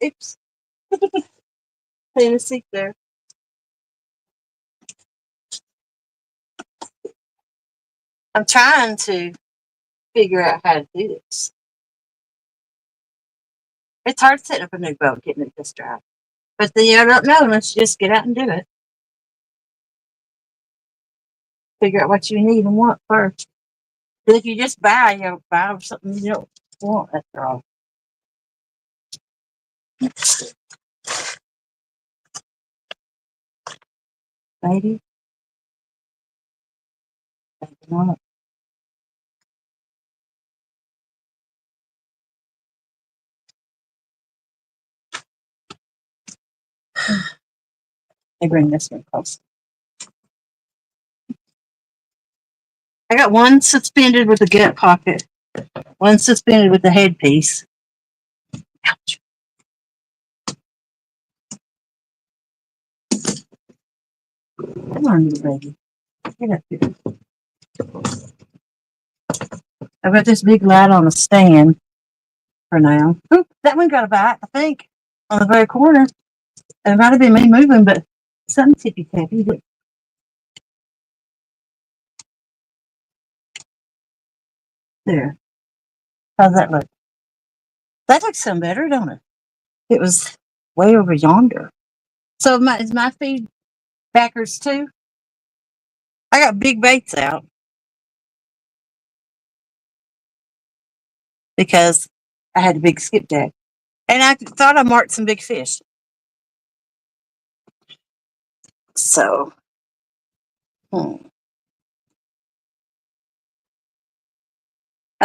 Oops. Put in a seat there. I'm trying to figure out how to do this. It's hard setting up a new boat, getting it just right. But then you don't know unless you just get out and do it. Figure out what you need and want first. But if you just buy, you'll buy something you don't want after all. Maybe. Maybe not. They bring this one close. I got one suspended with the gut pocket, one suspended with the headpiece. Ouch. Come on, little baby. Get up here. I've got this big light on a stand for now. Oop, that one got a bite, I think, on the very corner. It might have been me moving, but something tippy tappy. There. How's that look? That looks some better, don't it? It was way over yonder. So is my feed backers too? I got big baits out because I had a big skipjack. And I thought I marked some big fish. So, I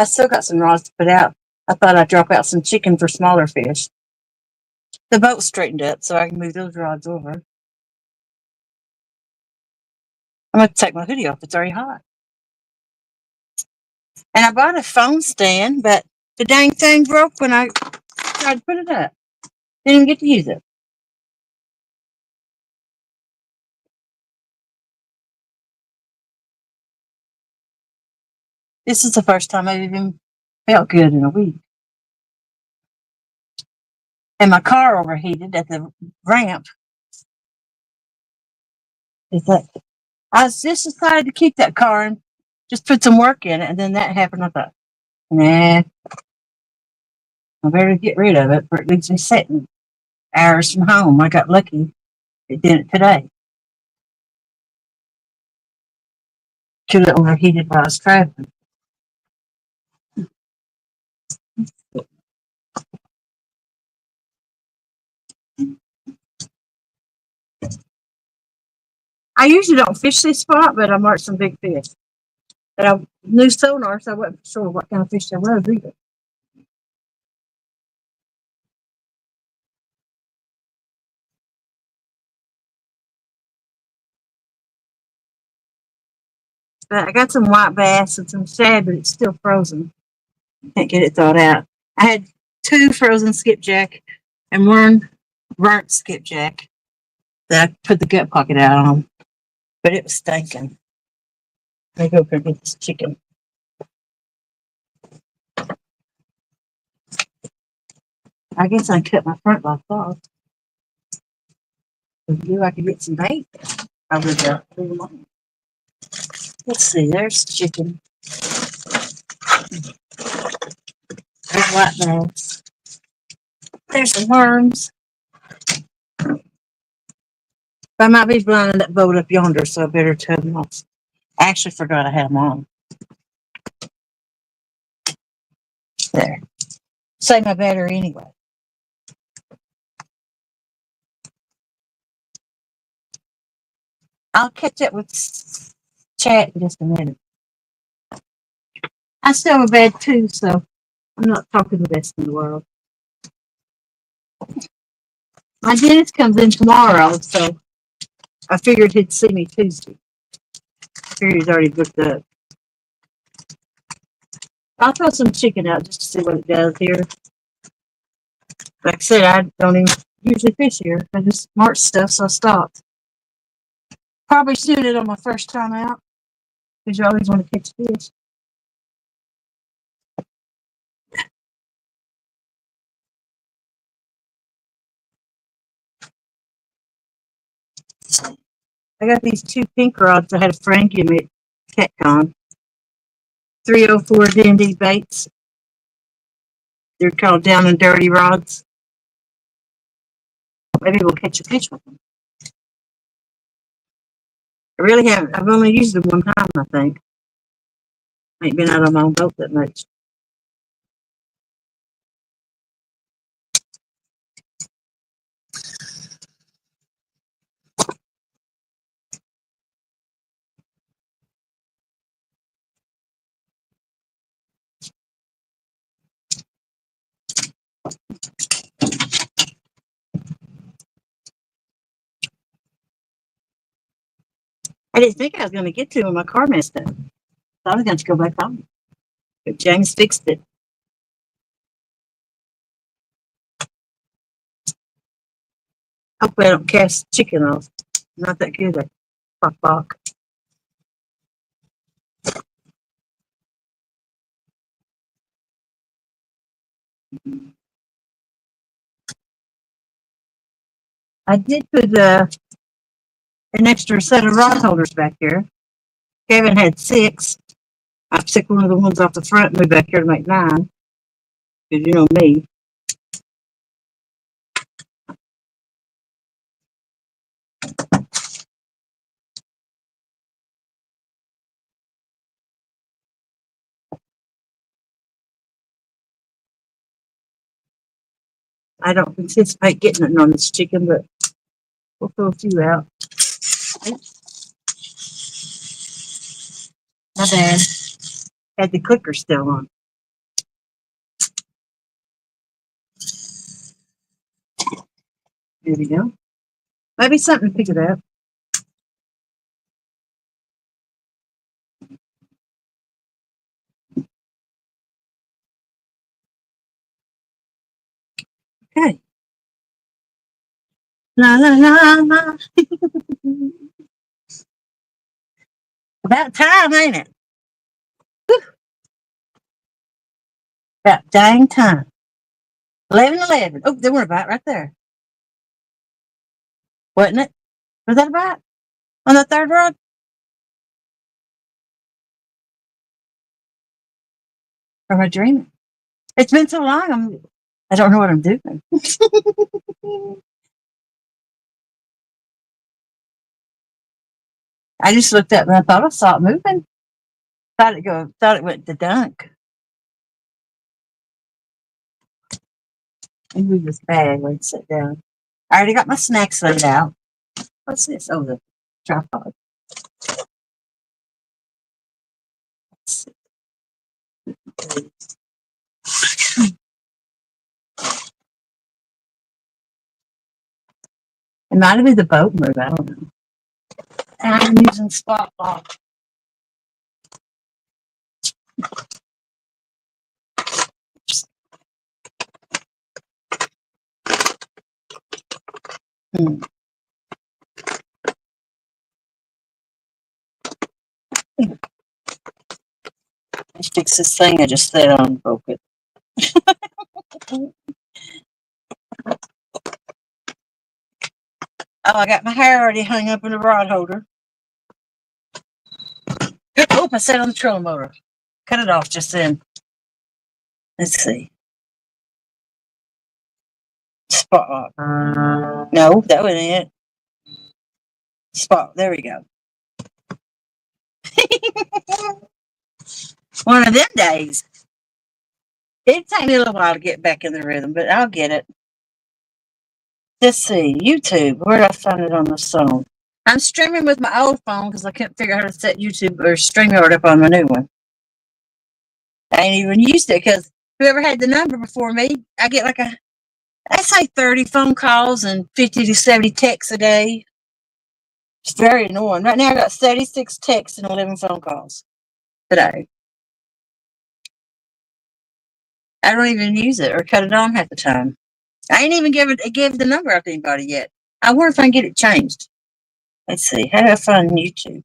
still got some rods to put out. I thought I'd drop out some chicken for smaller fish. The boat straightened up, so I can move those rods over. I'm going to take my hoodie off. It's already hot. And I bought a phone stand, but the dang thing broke when I tried to put it up. Didn't even get to use it. This is the first time I've even felt good in a week. And my car overheated at the ramp. I was just decided to keep that car and just put some work in it, and then that happened. I thought, nah, I better get rid of it, for it leaves me sitting hours from home. I got lucky; it did it today. Could have overheated while I was traveling. I usually don't fish this spot, but I marked some big fish. And I knew sonar, so I wasn't sure what kind of fish there was either. But I got some white bass and some shad, but it's still frozen. Can't get it thawed out. I had 2 frozen skipjack and 1 burnt skipjack that I put the gut pocket out on, but it was stinking. I go for this chicken. I guess I cut my front life off. I could get some bait over there. Let's see, there's chicken. There's white bass. There's some worms. I might be blinding that boat up yonder, so I better turn them off. I actually forgot I had them on. There. Save my battery anyway. I'll catch up with chat in just a minute. I still have a bad tooth, so I'm not talking the best in the world. My dentist comes in tomorrow, so I figured he'd see me Tuesday. I figured he's already booked up. I'll throw some chicken out just to see what it does here. Like I said, I don't even usually fish here. I just mark stuff, so I stopped. Probably shoot it on my first time out, because you always want to catch fish. I got these 2 pink rods I had a friend give me at CatCon. 304 D&D baits. They're called down and dirty rods. Maybe we'll catch a fish with them. I really haven't. I've only used them one time, I think. I ain't been out on my own boat that much. I didn't think I was going to get to when my car messed up. I was going to go back home. But James fixed it. Hopefully I don't cast chicken off. Not that good at bok. I did put an extra set of rod holders back here. Kevin had 6. I took one of the ones off the front and moved back here to make 9. Because you know me. I don't anticipate getting it on this chicken, but we'll throw a few out. My bad. Had the clicker still on. There we go. Maybe something to pick it up. Okay. La la la la. About time, ain't it? Whew. About dang time. 11:11. Oh, there were a bite right there. Wasn't it? Was that a bite? On the third rod? Or am I dreaming? It's been so long, I don't know what I'm doing. I just looked up and I thought I saw it moving. Thought it went to dunk. And move this bag when it sit down. I already got my snacks laid out. What's this? Oh, the tripod. It might have been the boat move. I don't know. And I'm using spot lock. Let's fix this thing I just set on and broke it. Oh, I got my hair already hung up in the rod holder. Oh, I set on the trolling motor. Cut it off just then. Let's see. Spot lock. No, that wasn't it. Spot. There we go. One of them days. It take me a little while to get back in the rhythm, but I'll get it. Let's see. YouTube. Where did I find it on the phone? I'm streaming with my old phone because I couldn't figure out how to set YouTube or StreamYard up on my new one. I ain't even used it because whoever had the number before me, I get like I say 30 phone calls and 50 to 70 texts a day. It's very annoying. Right now I got 36 texts and 11 phone calls today. I don't even use it or cut it on half the time. I ain't even give the number out to anybody yet. I wonder if I can get it changed. Let's see. How do I find YouTube?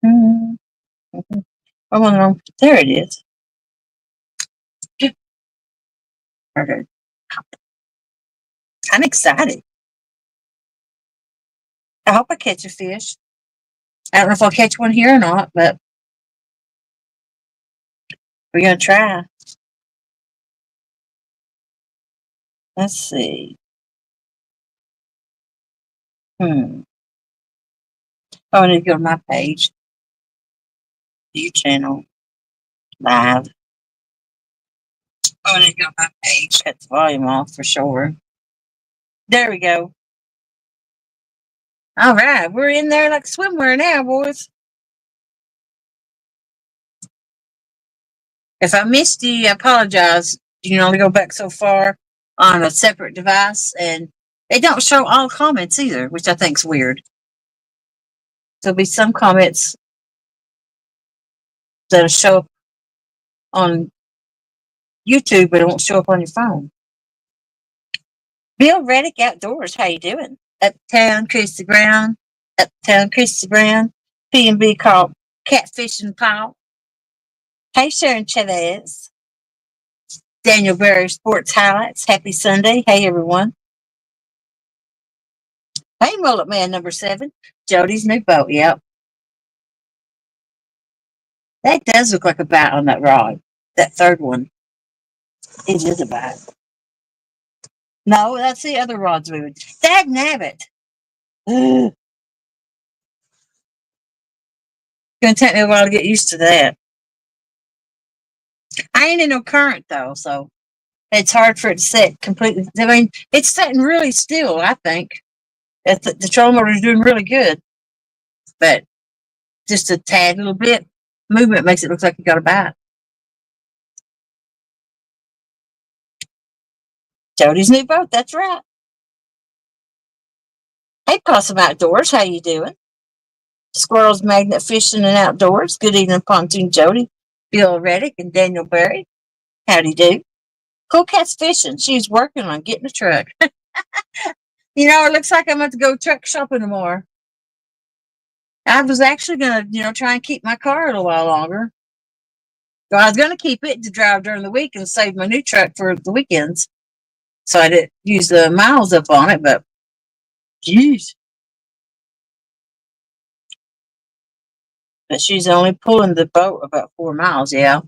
Mm-hmm. I'm on the wrong. There it is. Okay. I'm excited. I hope I catch a fish. I don't know if I'll catch one here or not, but we're gonna try. Let's see. Hmm. Oh, I need to go to my page, view channel, live. Oh, I need to go to my page. Cut the volume off for sure. There we go. All right, we're in there like swimwear now, boys. If I missed you, I apologize. You can only go back so far on a separate device, and they don't show all comments either, which I think's weird. There'll be some comments that'll show up on YouTube, but it won't show up on your phone. Bill Reddick Outdoors, how you doing? Uptown Christy Brown, Uptown Christy Brown, P&B called Catfish and Paul. Hey, Sharon Chavez. Daniel Berry Sports Highlights. Happy Sunday. Hey, everyone. Hey, Mullet Man number 7. Jody's new boat. Yep. That does look like a bite on that rod. That third one. It is a bite. No, that's the other rod's moving. Dag nabbit. It's going to take me a while to get used to that. I ain't in no current, though, so it's hard for it to set completely. I mean, it's setting really still, I think. The trolling motor is doing really good, but just a tad little bit movement makes it look like you got a bite. Jody's new boat, that's right. Hey, Possum Outdoors, how you doing? Squirrels Magnet Fishing and Outdoors. Good evening, Pontoon Jody, Bill Reddick, and Daniel Berry. Howdy do. Cool Cat's Fishing. She's working on getting a truck. It looks like I'm going to go truck shopping tomorrow. I was actually going to, try and keep my car a little while longer. So I was going to keep it to drive during the week and save my new truck for the weekends. So I didn't use the miles up on it, but geez. But she's only pulling the boat about 4 miles, yeah.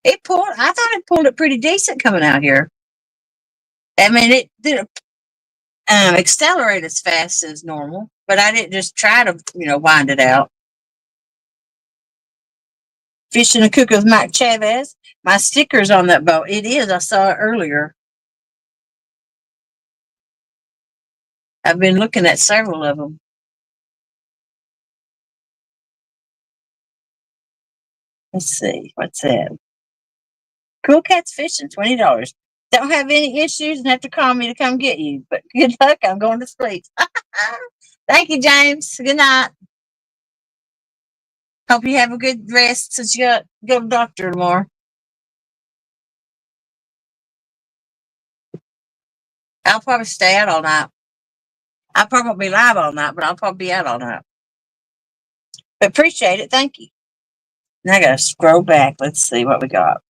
I thought it pulled it pretty decent coming out here. I mean, it didn't accelerate as fast as normal, but I didn't just try to, wind it out. Fishing and Cook with Mike Chavez. My sticker's on that boat. It is. I saw it earlier. I've been looking at several of them. Let's see. What's that? Cool Cats Fishing, $20. Don't have any issues and have to call me to come get you. But good luck. I'm going to sleep. Thank you, James. Good night. Hope you have a good rest since you got to go to the doctor tomorrow. I'll probably stay out all night. I probably won't be live all night, but I'll probably be out all night. But appreciate it. Thank you. Now I got to scroll back. Let's see what we got.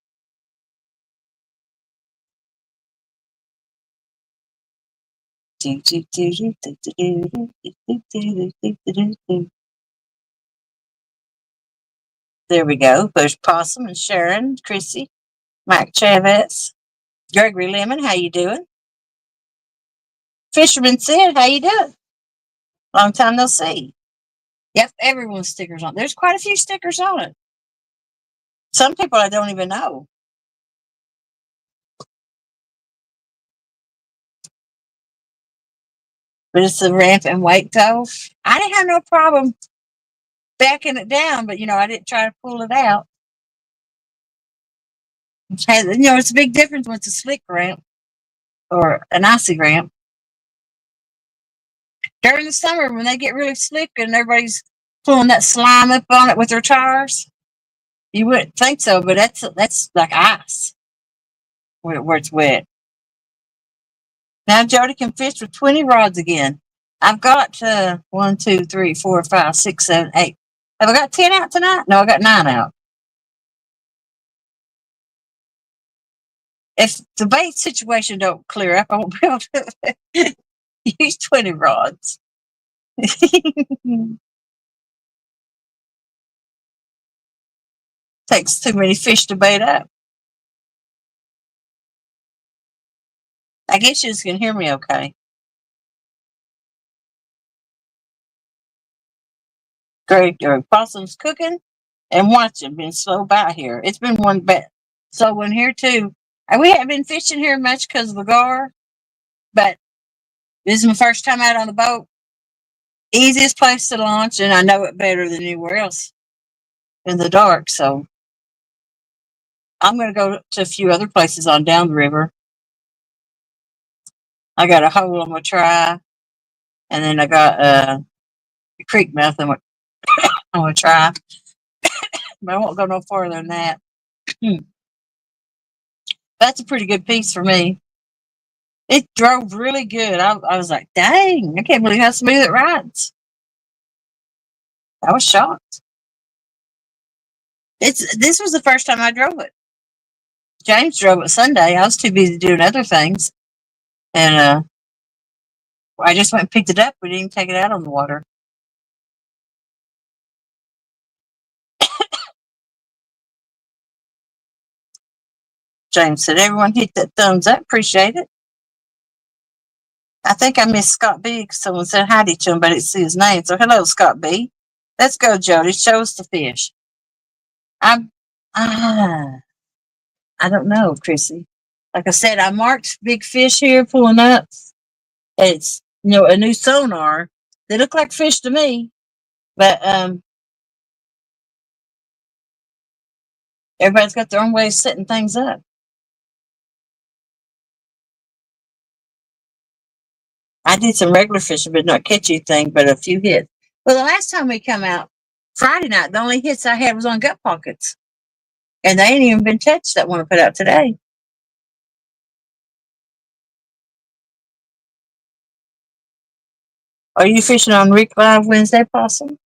There we go. There's Possum and Sharon, Chrissy, Mike Chavez, Gregory Lemon. How you doing? Fisherman Sid, how you doing? Long time no see. Yep, everyone's stickers on. There's quite a few stickers on it. Some people I don't even know. But it's the ramp and weight though. I didn't have no problem backing it down, but I didn't try to pull it out. It's a big difference when it's a slick ramp or an icy ramp. During the summer, when they get really slick and everybody's pulling that slime up on it with their tires, you wouldn't think so, but that's like ice where it's wet. Now Jody can fish with 20 rods again. I've got 1, 2, 3, 4, 5, 6, 7, 8. Have I got 10 out tonight? No, I got 9 out. If the bait situation don't clear up, I won't be able to use 20 rods. Takes too many fish to bait up. I guess you can hear me okay. Great. Possum's cooking and watching. Been slow by here. It's been one bet. So when here too, we haven't been fishing here much because of the gar, but this is my first time out on the boat. Easiest place to launch, and I know it better than anywhere else in the dark. So I'm going to go to a few other places on down the river. I got a hole I'm going to try, and then I got a creek mouth I'm going to try, but I won't go no farther than that. That's a pretty good piece for me. It drove really good. I was like, dang, I can't believe how smooth it rides. I was shocked. This was the first time I drove it. James drove it Sunday. I was too busy doing other things, and I just went and picked it up. We didn't even take it out on the water. James said, "Everyone hit that thumbs up. Appreciate it." I think I missed Scott B. 'Cause someone said hi to him, but I didn't see his name. So hello, Scott B. Let's go, Jody. Show us the fish. I'm ah, I don't know, Chrissy. Like I said, I marked big fish here pulling up. It's a new sonar. They look like fish to me, but everybody's got their own way of setting things up. I did some regular fishing, but not catch anything, but a few hits. Well, the last time we come out Friday night, the only hits I had was on gut pockets, and they ain't even been touched. That one I put out today. Are you fishing on Rick Live Wednesday, Possum?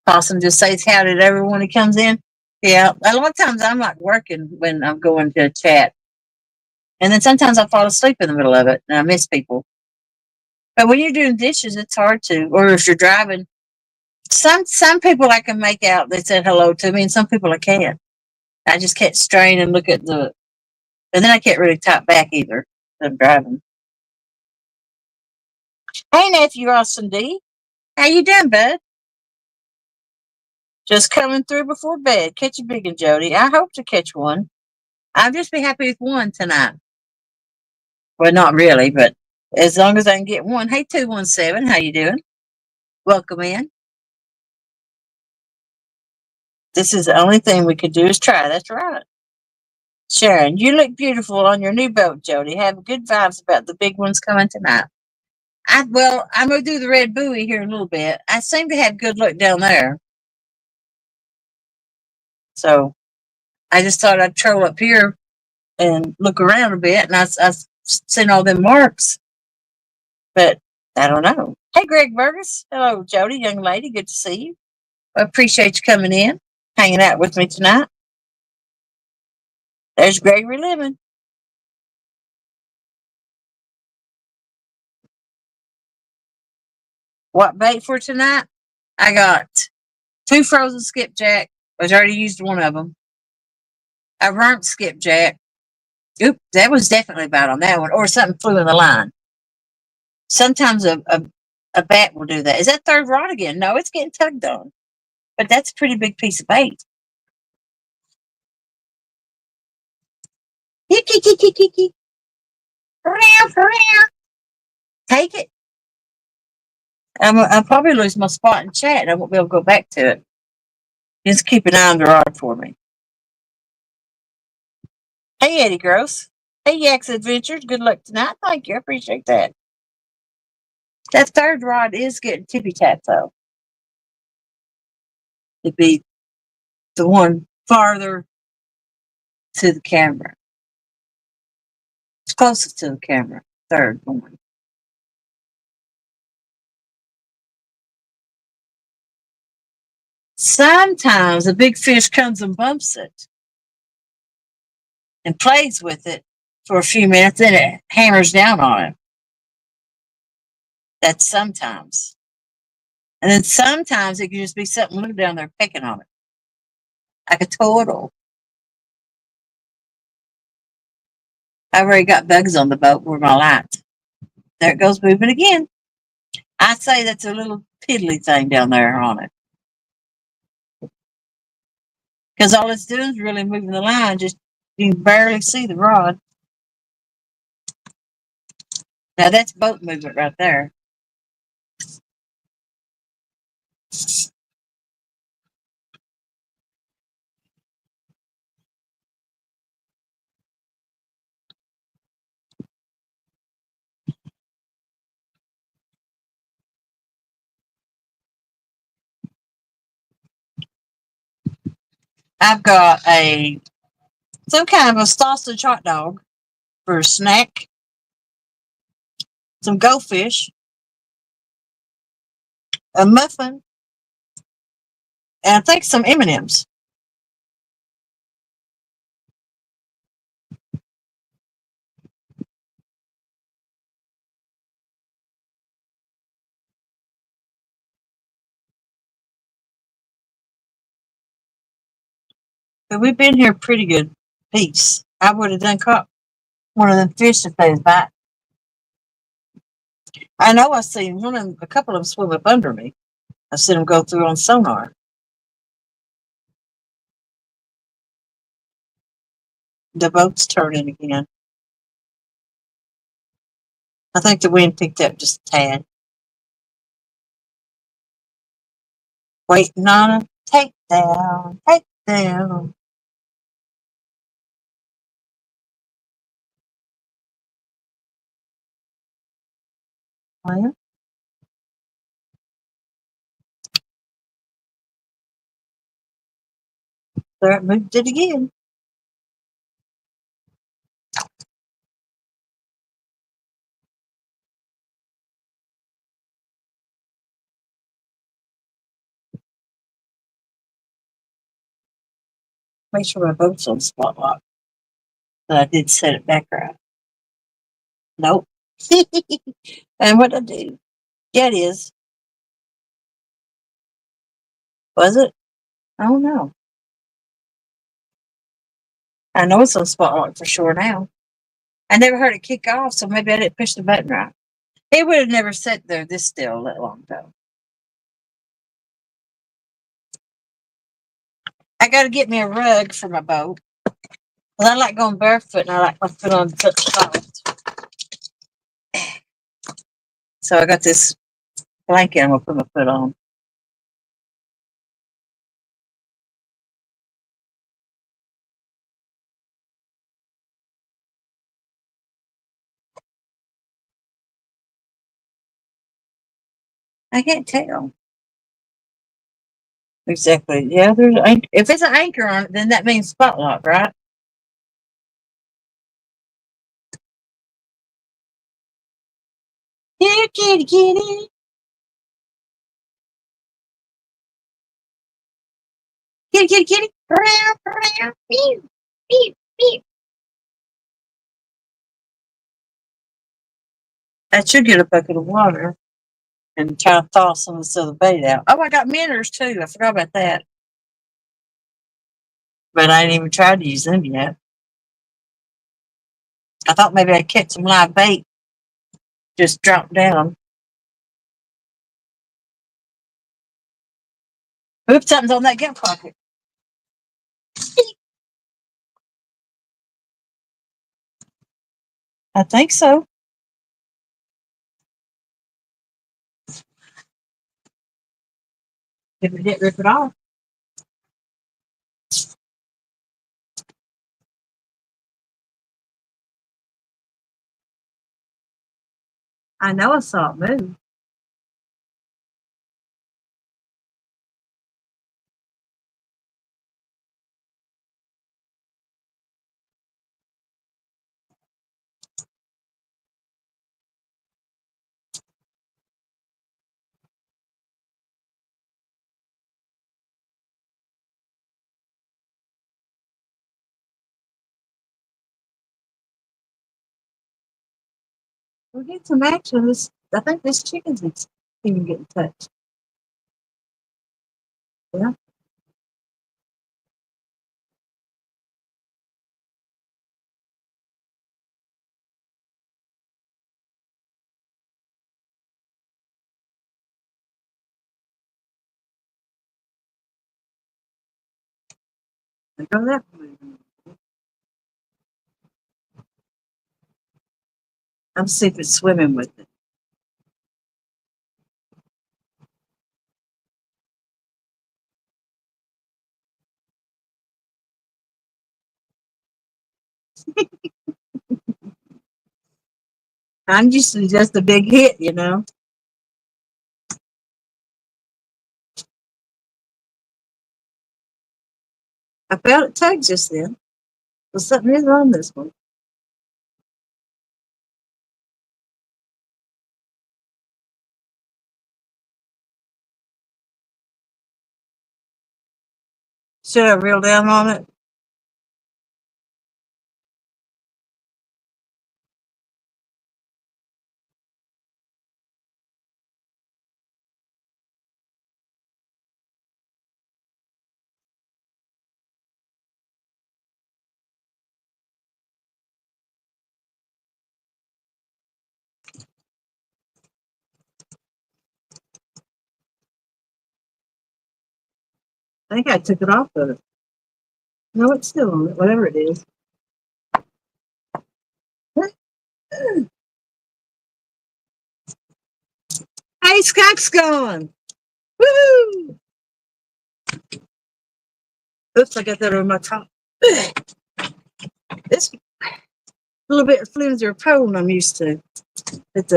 Possum just says howdy to everyone who comes in. Yeah, a lot of times I'm like working when I'm going to chat, and then sometimes I fall asleep in the middle of it, and I miss people. But when you're doing dishes, it's hard to. Or if you're driving, some people I can make out. They said hello to me, and some people I can't. I just can't strain and look at and then I can't really type back either. I'm driving. Hey, nephew Austin D, how you doing, bud? Just coming through before bed. Catch a big one, Jody. I hope to catch one. I'll just be happy with one tonight. Well, not really, but as long as I can get one. Hey, 217, how you doing? Welcome in. This is the only thing we could do is try. That's right. Sharon, you look beautiful on your new boat, Jody. Have good vibes about the big ones coming tonight. I'm gonna do the red buoy here in a little bit. I seem to have good luck down there. So I just thought I'd troll up here and look around a bit, and I seen all them marks, but I don't know. Hey, Greg Burgess. Hello, Jody, young lady. Good to see you. I appreciate you coming in, hanging out with me tonight. There's Gregory Lemon. What bait for tonight? I got 2 frozen skipjack. I already used one of them. A burnt skipjack. Oop, that was definitely about on that one, or something flew in the line. Sometimes a bat will do that. Is that third rod again? No, it's getting tugged on, but that's a pretty big piece of bait. Take it. I'll probably lose my spot in chat. I won't be able to go back to it. Just keep an eye on the rod for me. Hey, Eddie Gross. Hey, Yak's Adventures. Good luck tonight. Thank you. I appreciate that. That third rod is getting tippy tap, though. It'd be the one farther to the camera. It's closest to the camera. Third one. Sometimes a big fish comes and bumps it and plays with it for a few minutes, then it hammers down on it. That's sometimes. And then sometimes it can just be something little down there pecking on it, like a turtle. I've already got bugs on the boat where my light. There it goes moving again. I say that's a little piddly thing down there on it. Because all it's doing is really moving the line. Just you can barely see the rod. Now that's boat movement right there. I've got some kind of a sausage hot dog for a snack, some goldfish, a muffin, and I think some M&Ms. But we've been here pretty good piece. I would have done caught one of them fish if they was bite. I know I seen a couple of them swim up under me. I seen them go through on sonar. The boat's turning again. I think the wind picked up just a tad. Waiting on a takedown, takedown. Well, there it moved it again. Make sure my boat's on spot lock. But I did set it back right. Nope. And what I do? Yeah, it is. Was it? I don't know. I know it's on spot lock for sure now. I never heard it kick off, so maybe I didn't push the button right. It would have never sat there this still that long though. I got to get me a rug for my boat. Well, I like going barefoot and I like my foot on foot soft. So I got this blanket I'm going to put my foot on. I can't tell. Exactly. Yeah, if it's an anchor on it, then that means spot lock, right? Here, kitty, kitty. Kitty, kitty, kitty. Meow, meow, meow, meow, meow. I should get a bucket of water and try to thaw some of this other bait out. Oh, I got minnows too. I forgot about that. But I ain't even tried to use them yet. I thought maybe I'd catch some live bait, just drop down. Oops, something's on that gift pocket. I think so. If we didn't rip it off. I know I saw it move. We'll get some action. I think this chicken's even getting touched. Yeah, I go that way. I'm see if it's swimming with it. I'm used to just a big hit, you know. I felt it tug just then. Well, something is on this one. Should I reel down on it? I think I took it off of it. No, it's still on it, whatever it is. Hey, Scott's gone. Woo! Oops, I got that over my top. It's a little bit flimsier pole than I'm used to. It's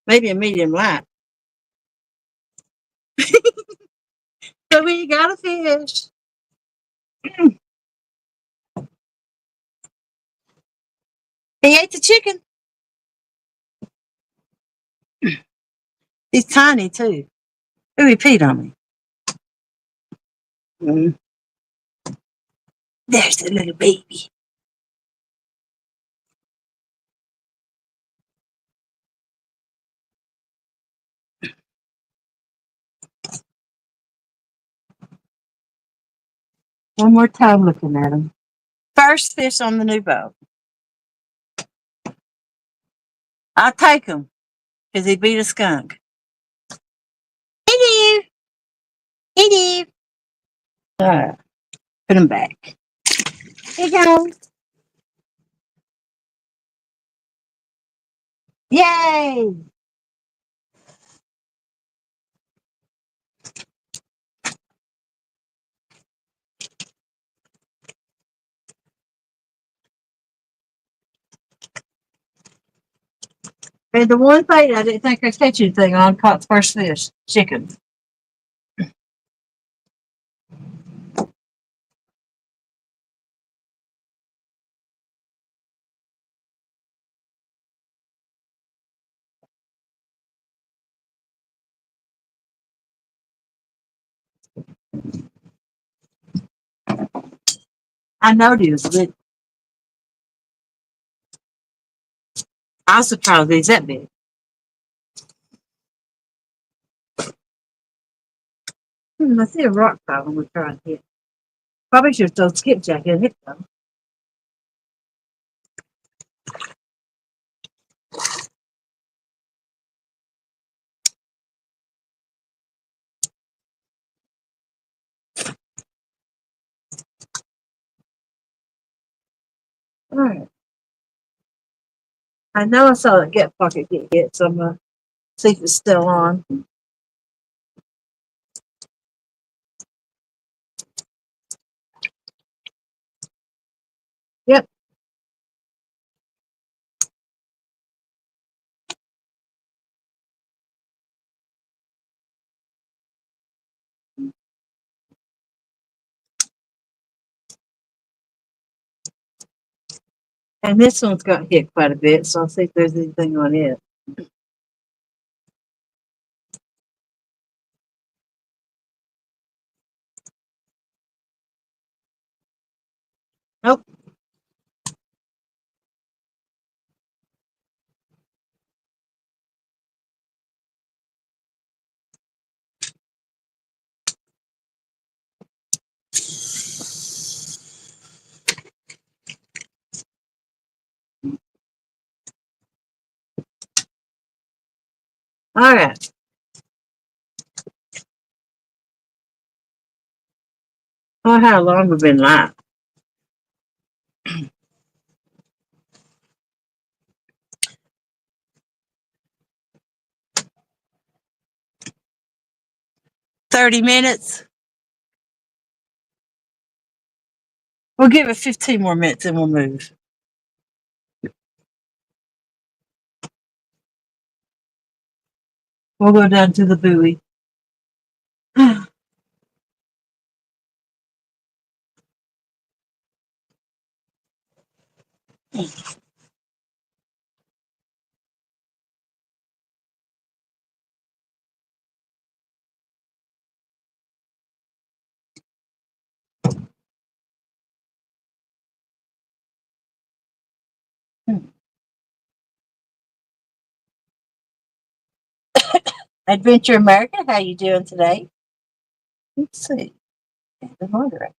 maybe a medium light. So we got a fish. He ate the chicken. He's tiny too. Ooh, he peed on me. Mm. There's the little baby. One more time looking at him. First fish on the new boat. I'll take him because he beat a skunk. Hey there. Hey there. All right. Put him back. Here you go. Yay. And the one thing I didn't think I'd catch anything on caught the first fish. Chicken. I noticed that I was surprised he's that big. I see a rock pile we're trying to hit. Probably should have thrown skipjack and hit them. All right. I know I saw that get pocket get hit, so I'm going to see if it's still on. Yep. And this one's got hit quite a bit, so I'll see if there's anything on it. Nope. All right. Oh, how long we've been live? $30. We'll give it 15 more minutes and we'll move. We'll go down to the buoy. Adventure America, how you doing today? Let's see. The moderator.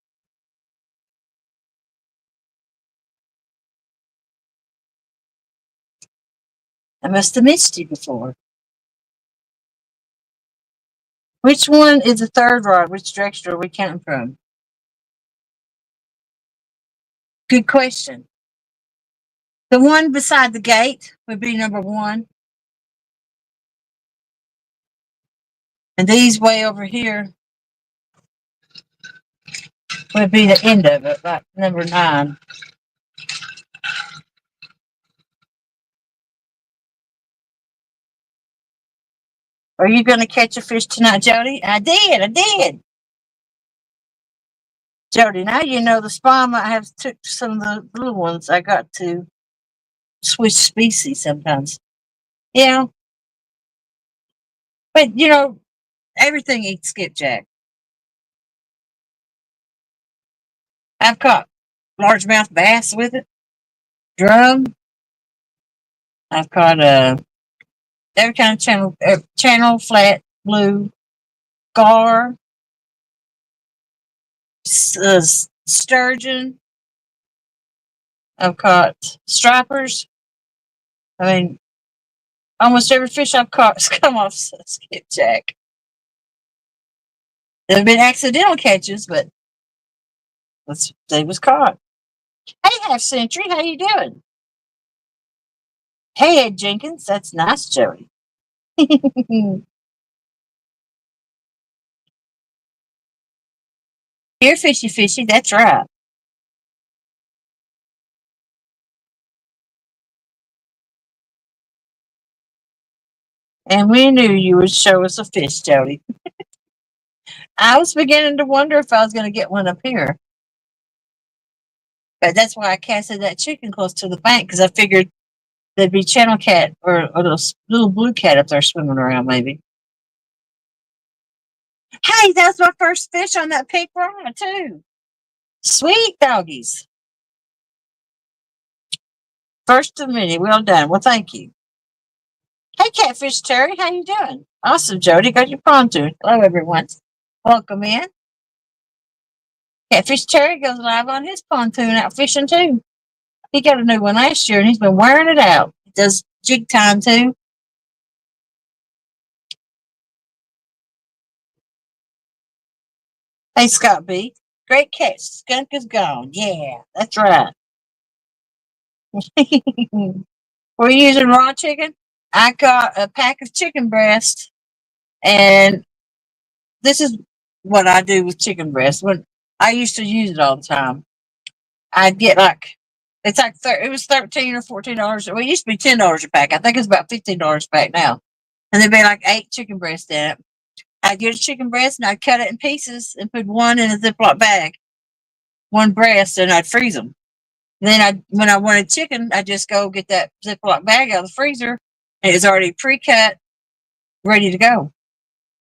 I must have missed you before. Which one is the third rod? Which direction are we counting from? Good question. The one beside the gate would be number one. And these way over here would be the end of it, like number 9. Are you going to catch a fish tonight, Jody? I did. Jody, now you know the spawn might have took some of the little ones. I got to switch species sometimes. Yeah. But, everything eats skipjack. I've caught largemouth bass with it, drum. I've caught every kind of channel, flat, blue, gar, sturgeon. I've caught stripers. I mean, almost every fish I've caught has come off skipjack. There have been accidental catches, but they was caught. Hey, Half Century, how you doing? Hey, Ed Jenkins, that's nice, Joey. Here, fishy, that's right. And we knew you would show us a fish, Jody. I was beginning to wonder if I was going to get one up here. But that's why I casted that chicken close to the bank, because I figured there'd be channel cat or a little blue cat up there swimming around, maybe. Hey, that's my first fish on that pink rod, too. Sweet doggies. First of many. Well done. Well, thank you. Hey, Catfish Terry, how you doing? Awesome, Jody. Got your pontoon. Hello, everyone. Welcome in. Catfish Terry goes live on his pontoon out fishing, too. He got a new one last year, and he's been wearing it out. He does jig time, too. Hey, Scott B. Great catch. Skunk is gone. Yeah, that's right. We're using raw chicken. I got a pack of chicken breast, and this is what I do with chicken breast. When I used to use it all the time, I'd get it's like it was $13 or $14. Well, it used to be $10 a pack. I think it's about $15 a pack now, and there'd be like 8 chicken breasts in it. I'd get a chicken breast and I'd cut it in pieces and put one in a Ziploc bag, one breast, and I'd freeze them. Then when I wanted chicken, I'd just go get that Ziploc bag out of the freezer, and it was already pre-cut, ready to go.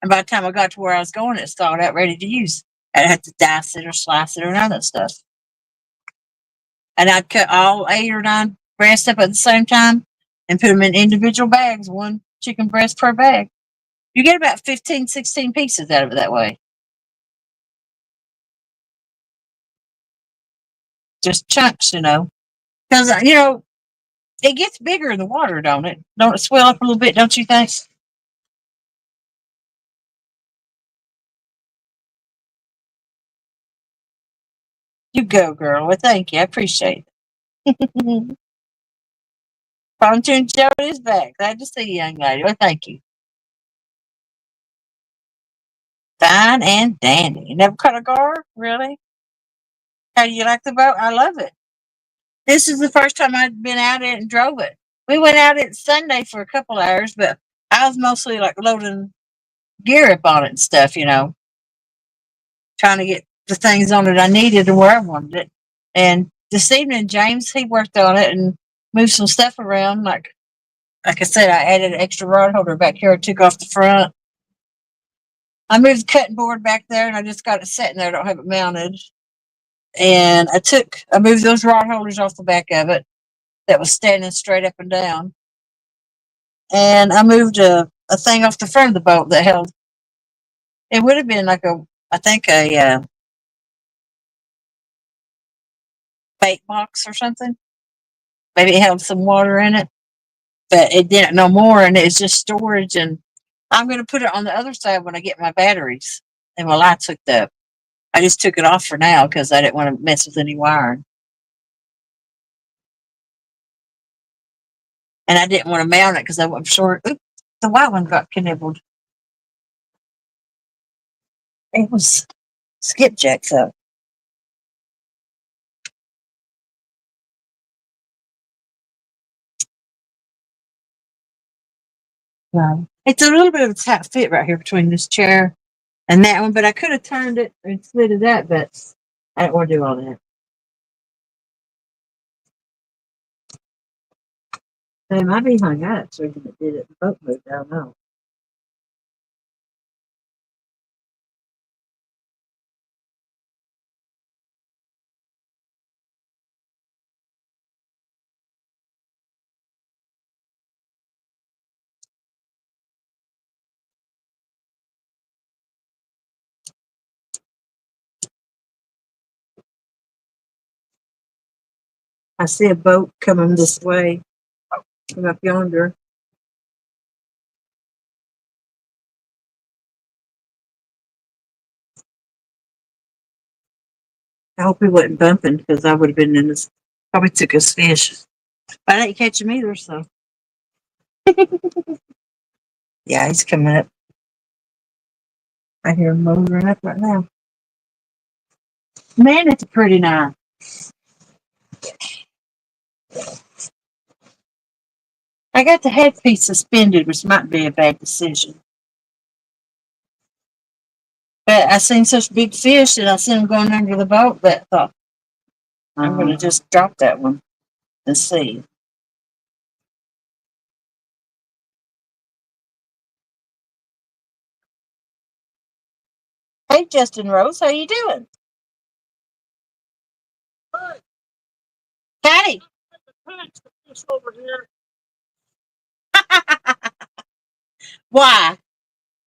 And by the time I got to where I was going, it's thawed out, ready to use. I'd have to dice it or slice it or none of that stuff. And I'd cut all 8 or 9 breasts up at the same time and put them in individual bags, one chicken breast per bag. You get about 15, 16 pieces out of it that way. Just chunks, Because, it gets bigger in the water, don't it? Don't it swell up a little bit, don't you think? You go, girl. Well, thank you. I appreciate it. Pontoon Joe is back. Glad to see you, young lady. Well, thank you. Fine and dandy. You never caught a gar? Really? How do you like the boat? I love it. This is the first time I'd been out it and drove it. We went out it Sunday for a couple hours, but I was mostly like loading gear up on it and stuff, trying to get the things on it I needed and where I wanted it. And this evening, James, he worked on it and moved some stuff around. Like I said, I added an extra rod holder back here. I took off the front. I moved the cutting board back there, and I just got it sitting there. I don't have it mounted. And I moved those rod holders off the back of it that was standing straight up and down. And I moved a thing off the front of the boat that held. It would have been like I think a bait box or something. Maybe it held some water in it, but it didn't no more, and it's just storage. And I'm going to put it on the other side when I get my batteries and my lights hooked up. I just took it off for now because I didn't want to mess with any wiring. And I didn't want to mount it because I wasn't sure. Oops, the white one got knibbled. It was skipjack up. It's a little bit of a tight fit right here between this chair and that one, but I could have turned it and slid it up, but I didn't want to do all that. They might be hung up so it did it. The boat moved. I don't know. I see a boat coming this way, come up yonder. I hope he wasn't bumping because I would have been in this. Probably took his fish. But I didn't catch him either, so. Yeah, he's coming up. I hear him motoring up right now. Man, it's a pretty night. I got the headpiece suspended, which might be a bad decision. But I seen such big fish that I seen them going under the boat that I thought, I'm going to just drop that one and see. Hey, Justin Rose, how you doing? Patty. Why?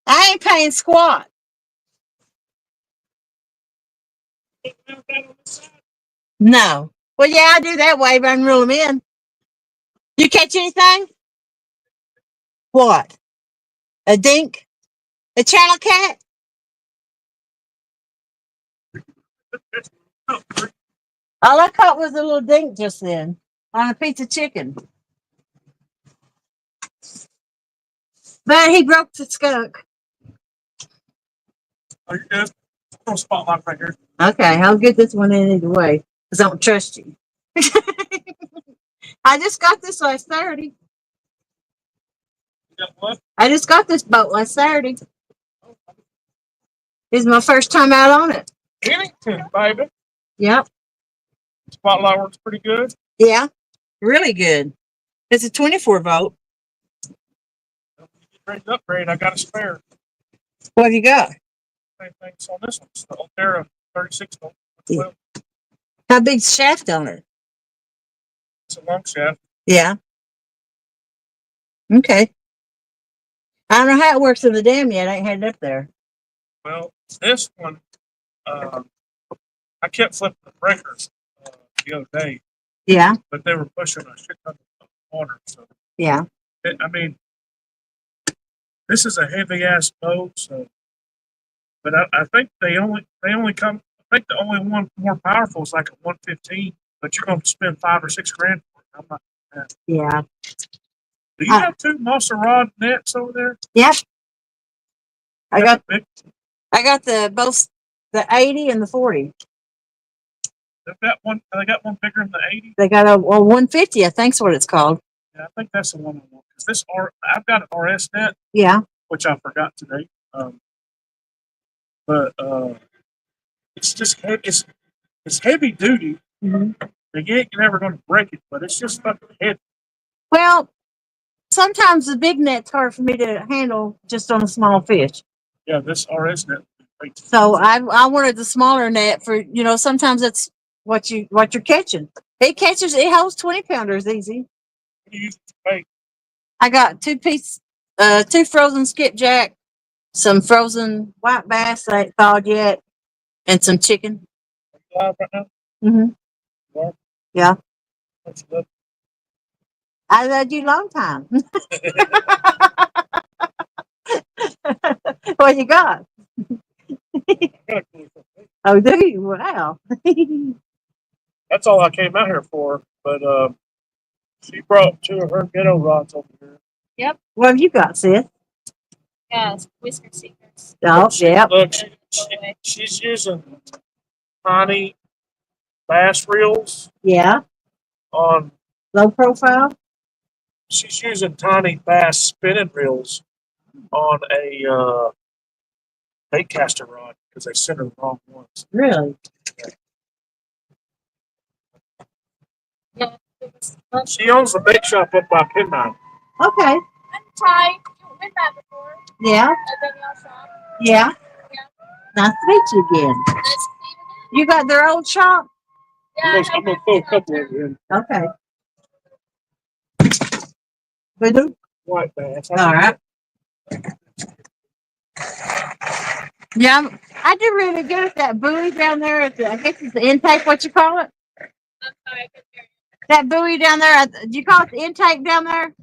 I ain't paying squat. No. Well, yeah, I do that way, but I can reel them in. You catch anything? What? A dink? A channel cat? All I caught was a little dink just then on a piece of chicken. But he broke the skunk. Are you good? No spotlight right here. Okay, I'll get this one in either way because I don't trust you. I just got this last Saturday. What? I just got this boat last Saturday. This is my first time out on it. Pennington, baby. Yep. Spotlight works pretty good. Yeah, really good. It's a 24 volt. Great upgrade. I got a spare. What have you got? Same thing's on this one. It's the Altera 36 volt. Yeah. How big's the shaft on it? It's a long shaft. Yeah. Okay. I don't know how it works in the dam yet. I ain't had it up there. Well, this one, I kept flipping the breakers the other day. Yeah. But they were pushing a shit ton of water. So yeah. I mean, this is a heavy ass boat. So, but I think they only come I think the only one more powerful is like a 115, but you're going to spend 5 or 6 grand for it. I'm not. Yeah. Do you have two monster rod nets over there? Yep. I got Big, I got the 80 and the 40. they've got one. They got one bigger than the 80. They got a 150, I think's what it's called. Yeah, I think that's the one I want. Because I've got an RS net, Yeah. which I forgot today. But it's just it's heavy duty. Hmm. You ain't never going to break it, but it's just fucking heavy. Well, sometimes the big net's hard for me to handle just on a small fish. Yeah, this RS net. So I wanted the smaller net for, sometimes that's what you're catching. It holds 20-pounders easy. You use to bait. I got two frozen skipjack, some frozen white bass that ain't thawed yet, and some chicken. Live right now. Mm-hmm. Well, Yeah. that's good. I led you a long time. What you got? Oh, do you? Wow. That's all I came out here for. But she brought two of her ghetto rods over here. Yep. What have you got, sis? Yeah, whisker seekers. Oh, yeah. Look, she's using tiny bass reels Yeah. on. Low profile. She's using tiny bass spinning reels on a bait caster rod because they sent her the wrong ones. Really? Yeah. She owns the bait shop up by Pinmount. Okay. I'm Ty. You've been that before. Yeah. I've been your shop. Yeah. Yeah. Nice to meet you again. Nice to see You got their old shop? you. I'm gonna throw a couple of them in. Okay. We do? White bass. All right. Yeah, I do really good at that buoy down there. I guess it's the intake, what you call it? I'm sorry, I couldn't hear you. That buoy down there, do you call it the intake down there?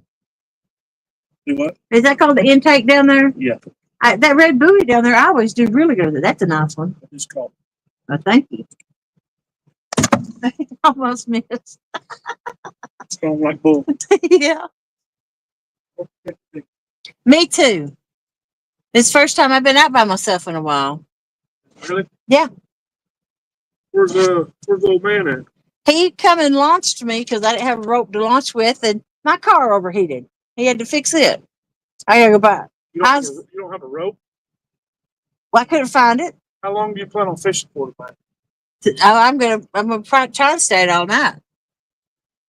Do what? Is that called the intake down there? Yeah. That red buoy down there, I always do really good with it. That's a nice one. It's called. Oh, thank you. Almost missed. It's called like bull. Yeah. Me too. It's the first time I've been out by myself in a while. Really? Yeah. Where's the old man at? He come and launched me because I didn't have a rope to launch with, and my car overheated. He had to fix it. I gotta go back. You don't have a rope? Well, I couldn't find it. How long do you plan on fishing for tonight? I'm gonna try to stay it all night.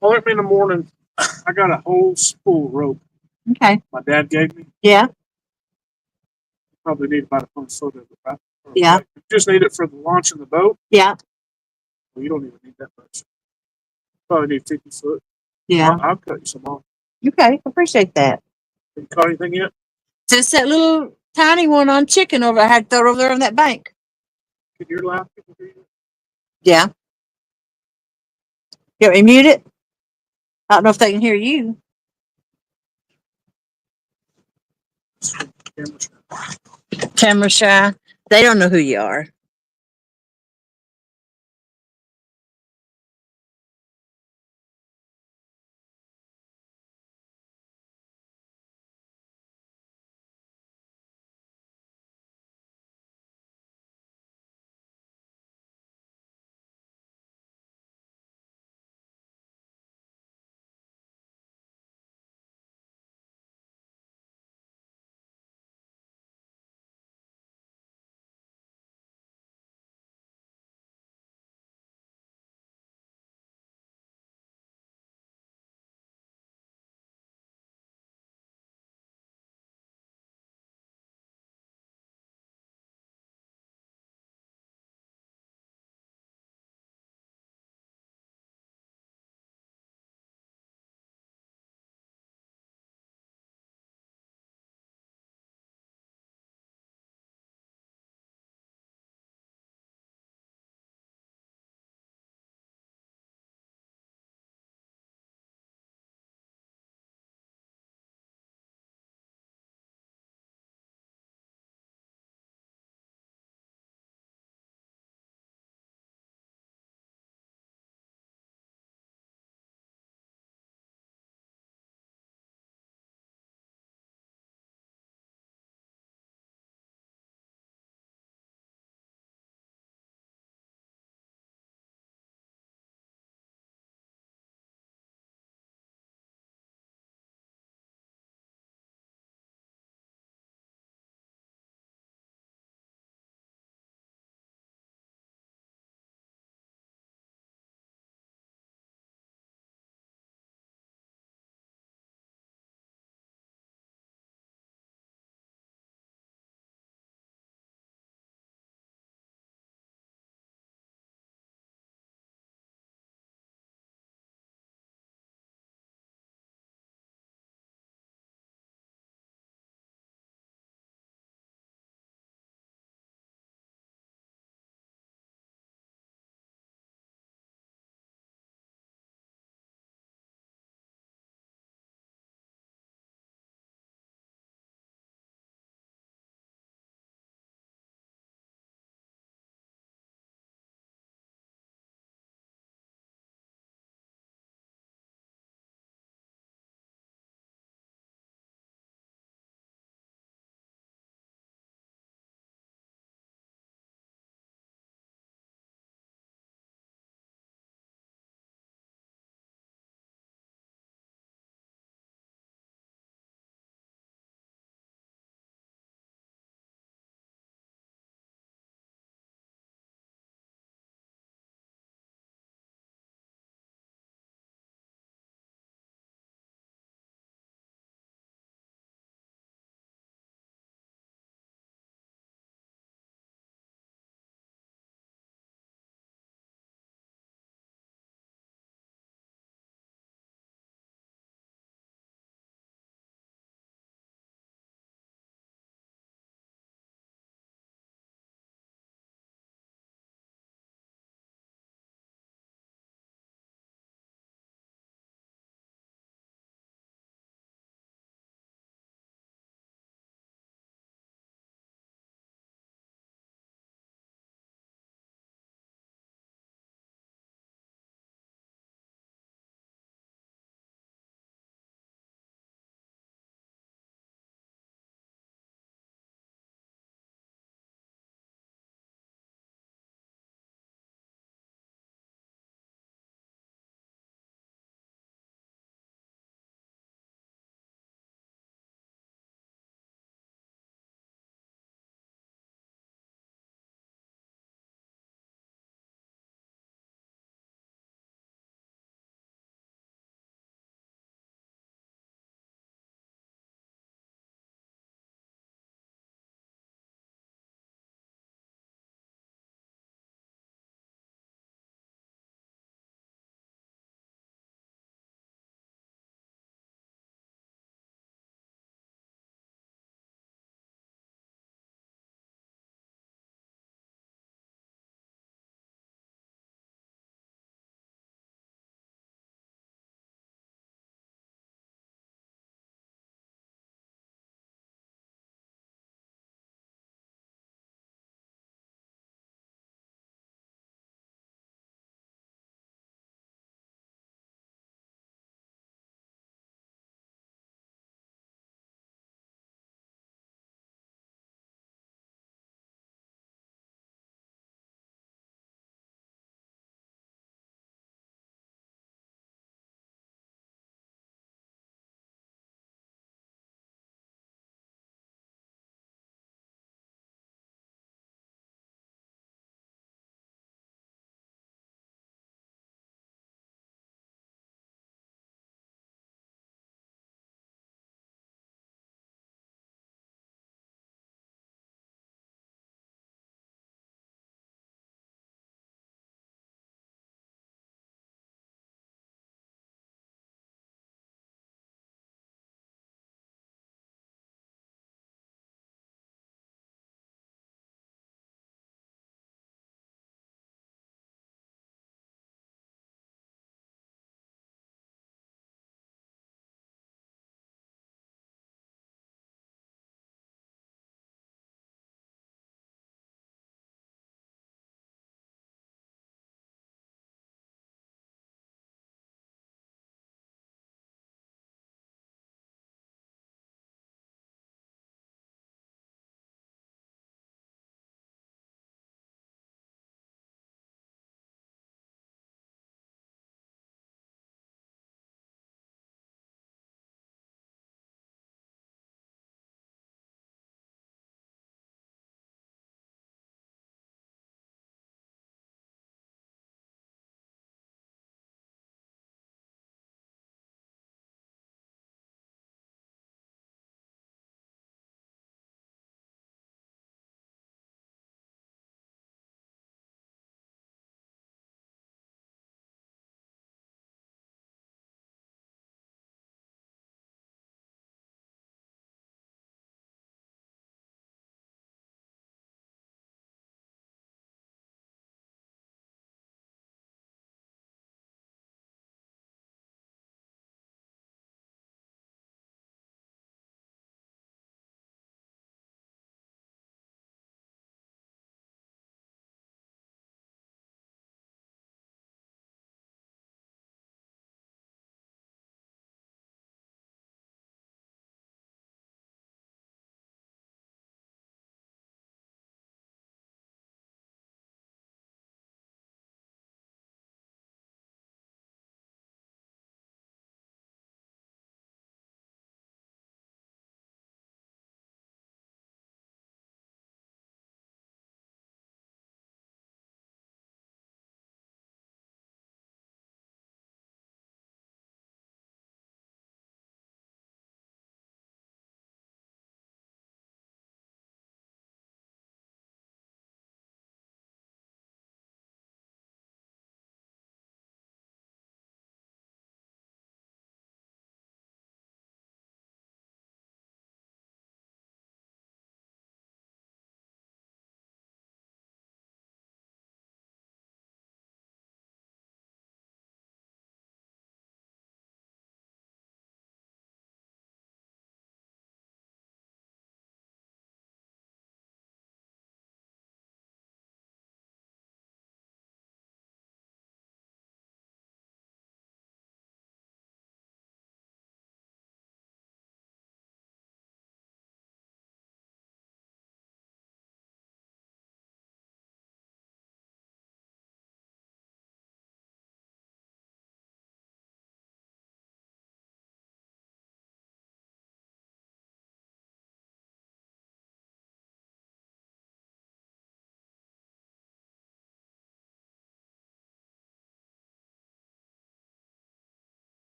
Well, let me in the morning. I got a whole spool of rope Okay. my dad gave me. Yeah. Probably need about a foot of it, right? Yeah. You just need it for the launch of the boat. Yeah. Well, you don't even need that much. Probably need 50 foot. Yeah. I'll cut you some off. Okay. Appreciate that. Have you caught anything yet? Just that little tiny one on chicken over. I had to throw it over there on that bank. Can you laugh? People hear you? Yeah. You want me to mute it? I don't know if they can hear you. Camera shot. Camera shy. They don't know who you are.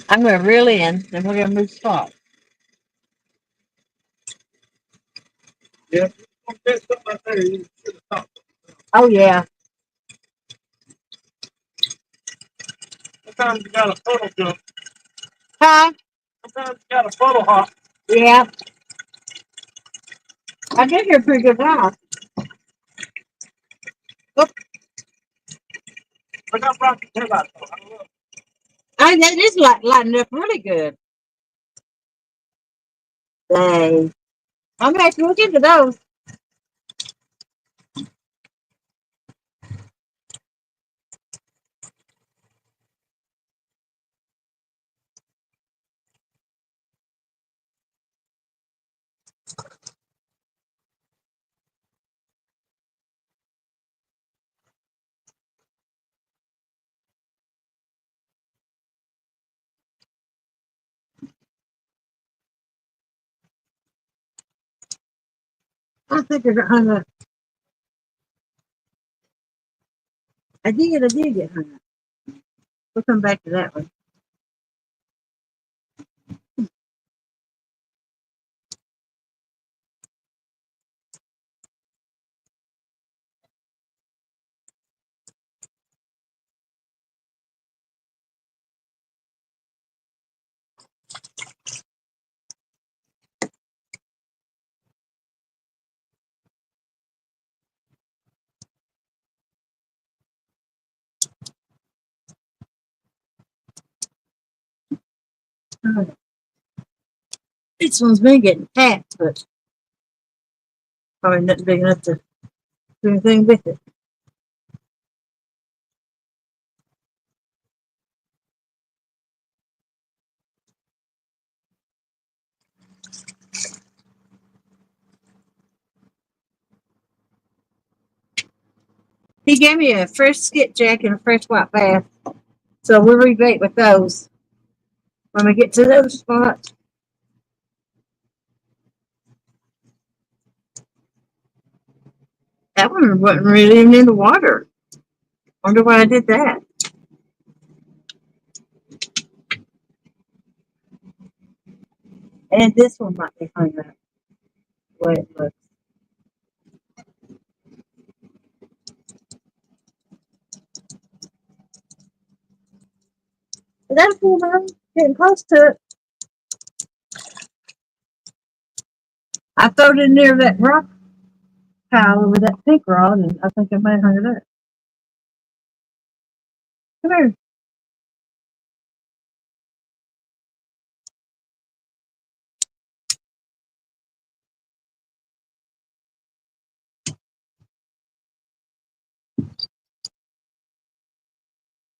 I'm going to reel in, then we're going to move spot. Yeah. There's something right there. You should have stopped. Oh, yeah. Sometimes you got a funnel jump. Huh? Sometimes you got a funnel hop. Yeah. I did hear a pretty good laugh. But I'm rocking the hell out of it. I don't know. That is lighting up really good. Dang. I'm going to have to look into those. I think I got hung up. I did get hung up. We'll come back to that one. Oh, this one's been getting tapped, but probably not big enough to do anything with it. He gave me a fresh skipjack and a fresh white bass, so we'll rebait with those when we get to those spots. That one wasn't really even in the water. Wonder why I did that. And this one might be hung up the way it looks. Is that a full moon? Getting close to it. I throwed it near that rock pile over that pink rod, and I think I might have hung it up. Come here.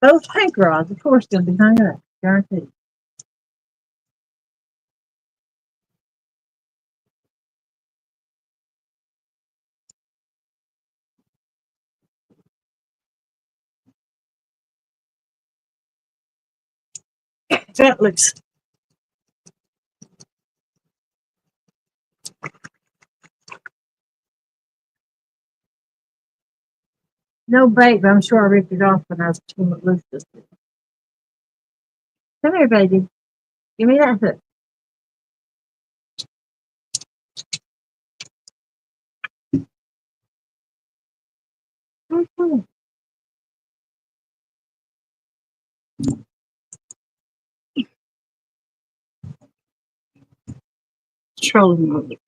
Those pink rods, of course, going to be hung up. Guaranteed. That looks no bait, but I'm sure I ripped it off when I was pulling it loose. Come here, baby. Give me that hook. Mhm. Trolling mode.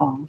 Oh.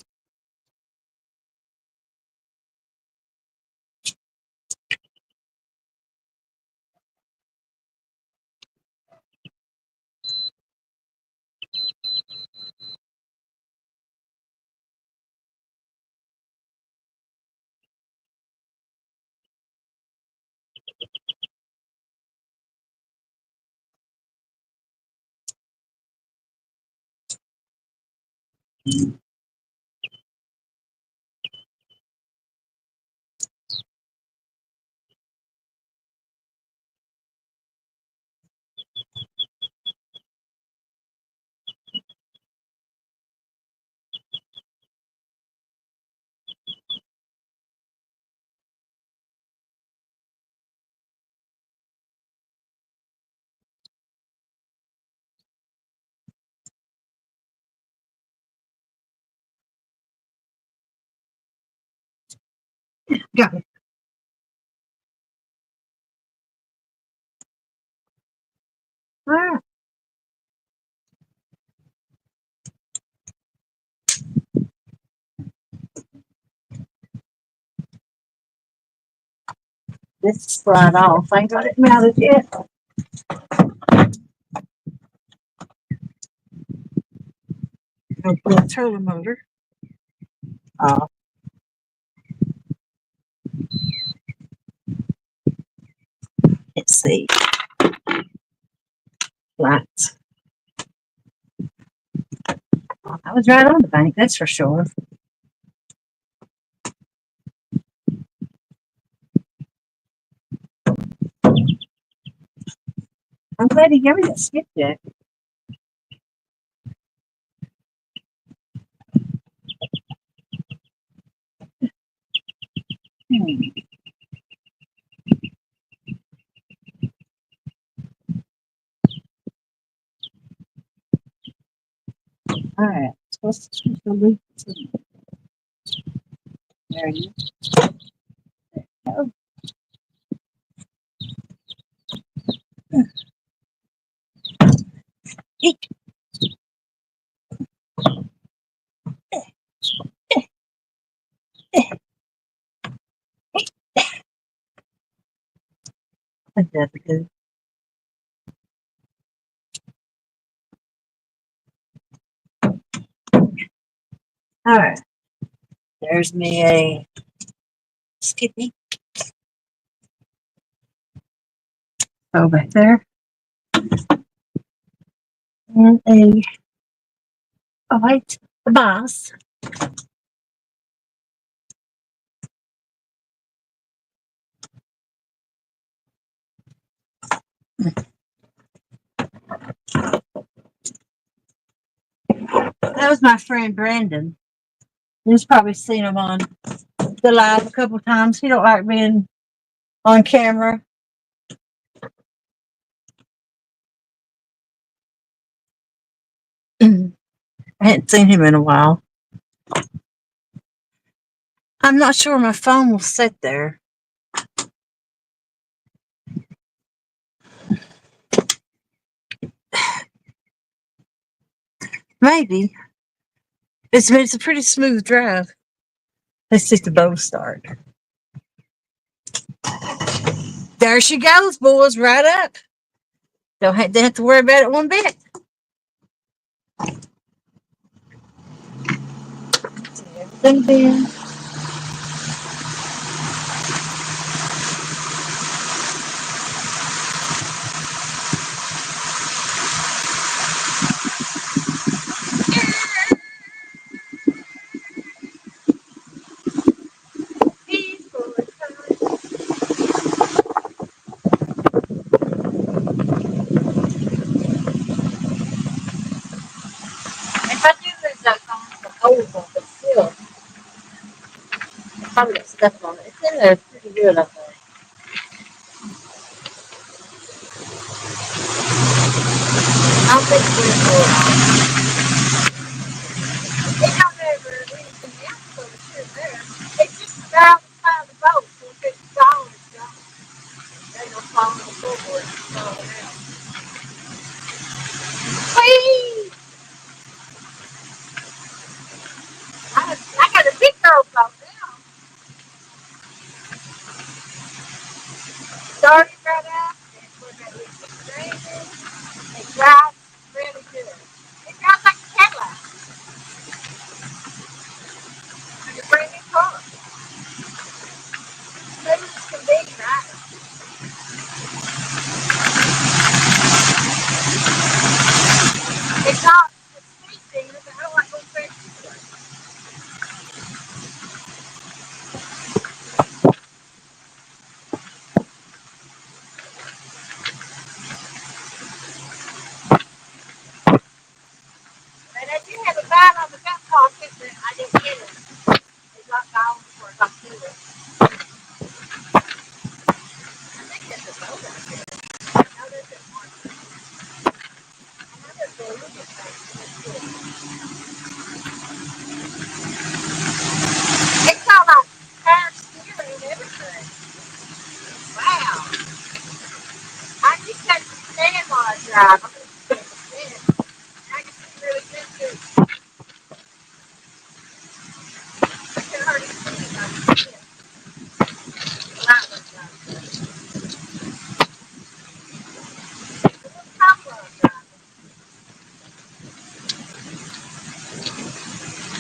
Got it. Ah, this is slide off. I ain't got it mounted yet. Gonna pull the trailer motor off. Let's see. Lights. I was right on the bank, that's for sure. I'm glad he gave me that skipjack. All right. Supposed to choose the loop. There it is. Oh, eek. I think that's good. All right. There's me a Skippy. Go back there. And a white boss. That was my friend Brandon. You've probably seen him on the live a couple times. He don't like being on camera. I hadn't seen him in a while. I'm not sure my phone will sit there. Maybe. It's a pretty smooth drive. Let's see the bow start. There she goes, boys, right up. Don't have to worry about it one bit. Everything then. If I do lose that phone, the old one, but still, probably got stuff on it. It's in there pretty good, I think. I don't think it's going to it don't ever leave the episode, it's still there. It's just about the side of the boat, so if it's gone, it's gone. There ain't no fall on the floorboard. It's falling out. Whee! I got a big girl boat now. Started right out, and we're going to keep draining. It drives really good. It drives like a Cadillac. Like a brand new car. Smooth as can be, right? It's not the speed demon, but I don't like going fast.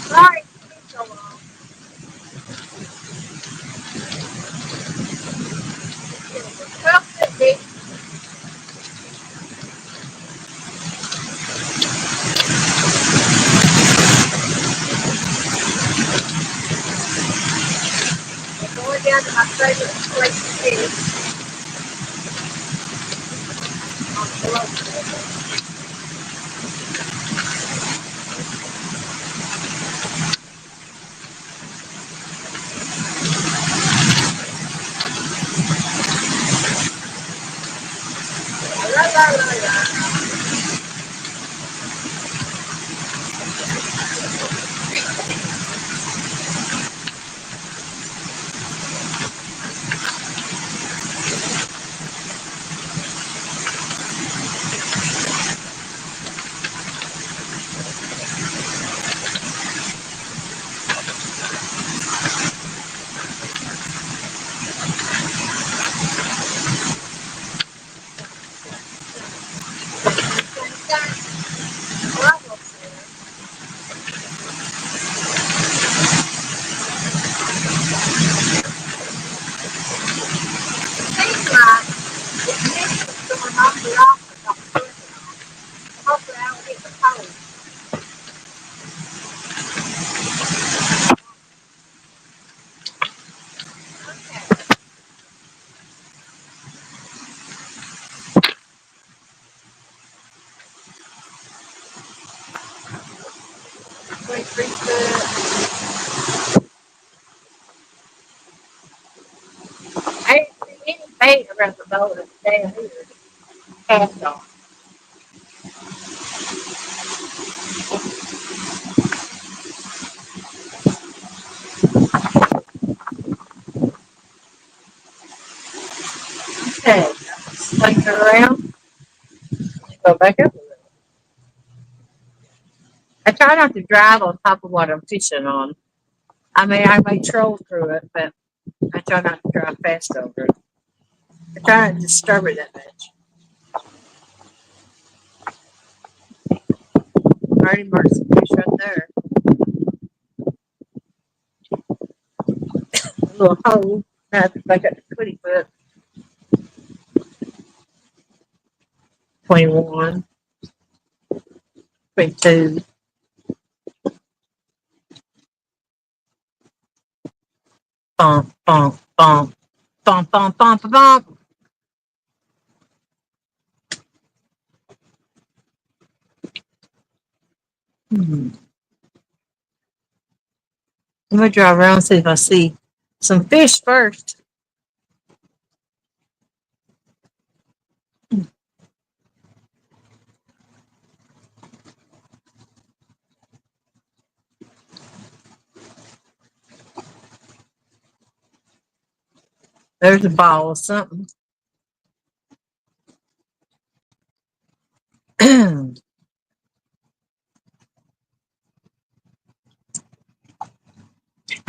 Sorry, it's so long. Well, could be. We're going down to my favorite place to fish on the road. La, la, la, la. Seems like this is going awfully often. Hopefully I will get the cold. Okay. Wait, 3 foot. I didn't see any bait around the boat down here. Cast off. Okay. Swing it around. Go back up. I try not to drive on top of what I'm fishing on. I mean, I may troll through it, but I try not to drive fast over it. I try not to disturb it that much. I already marked some fish right there. A little hole. Now I have to back up to 20 foot. 21. 22. Bump, bump, bump. Bump, bump, bump, bump. Hmm. I'm going to drive around and see if I see some fish first. There's a ball of something.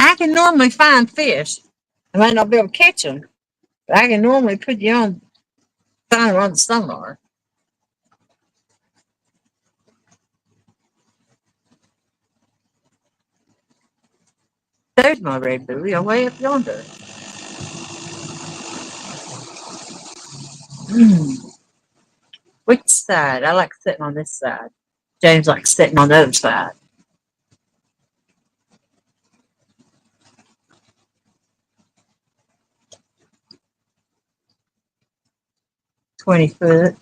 I can normally find fish. I might not be able to catch them, but I can normally put you on, find them on the sonar. There's my red buoy, way up yonder. Which side? I like sitting on this side. James likes sitting on the other side. 20 foot.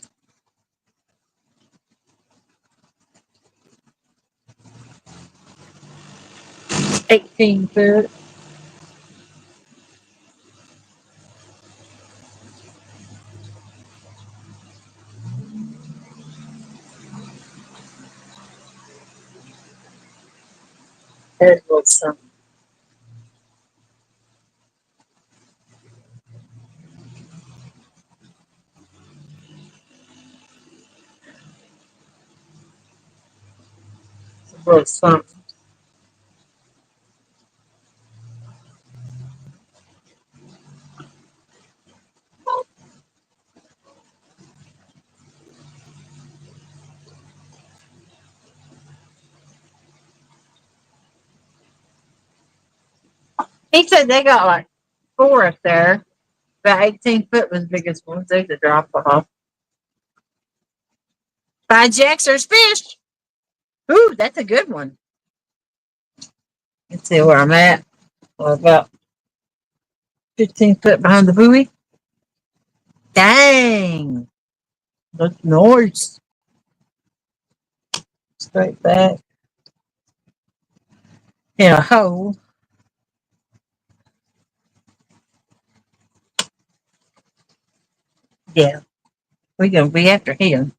18 foot. There's a little something. A little something. He said they got like 4 up there. About 18 foot was the biggest ones. There's a drop off. By Jack's, there's fish. Ooh, that's a good one. Let's see where I'm at. Well, about 15 foot behind the buoy. Dang. That's nice. Straight back. In a hole. Yeah. We're going to be after him.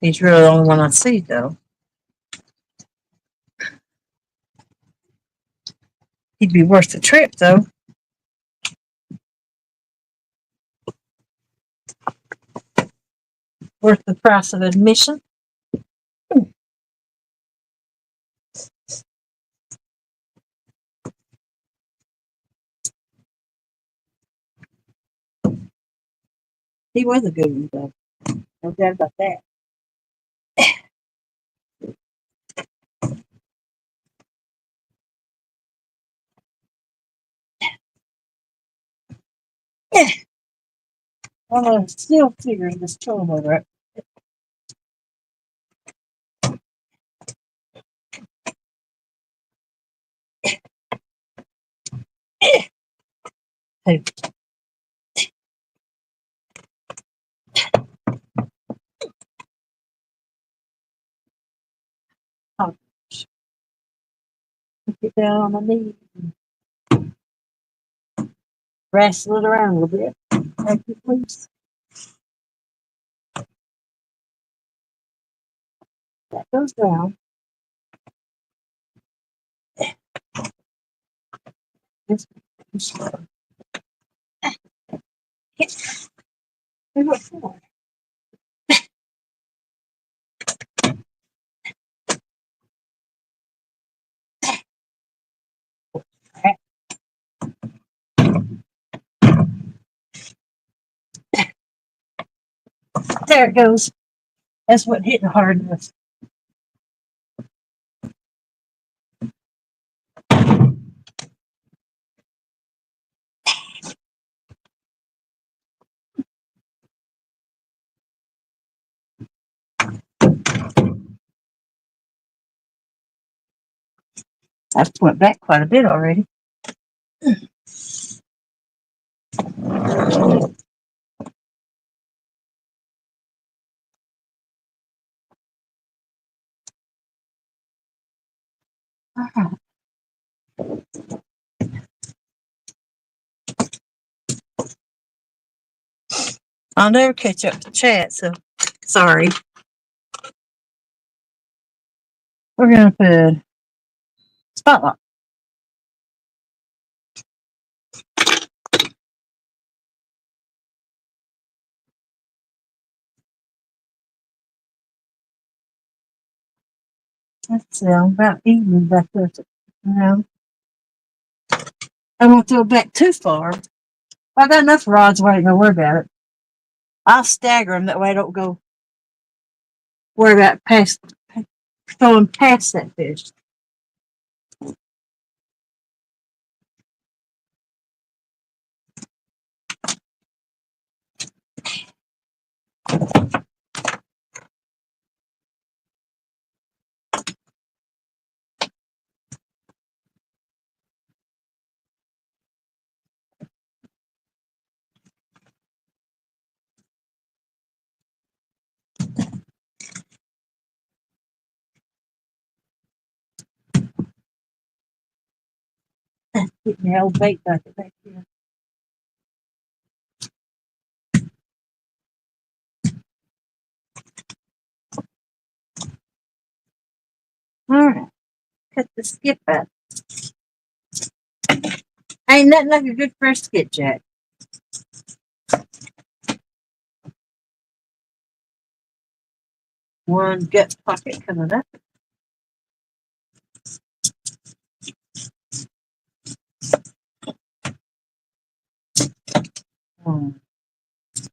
He's really the only one I see, though. He'd be worth the trip, though. Worth the price of admission. He was a good one, though. No doubt about that. I'm still figuring this tone over it. Hey. Oh, get down on my knees and wrestle it around a little bit. Thank you, please. That goes down. This is slow. What for? There it goes. That's what hitting hard was. I've went back quite a bit already. I'll never catch up to chat, so sorry. We're gonna put spotlight. That's about even back there. Now I won't throw it back too far. I got enough rods where I ain't gonna worry about it. I'll stagger them that way I don't go worry about throwing past that fish. Get my old bait bucket back here. All right, cut the skip up. Ain't nothing like a good fresh skipjack. One gut pocket coming up.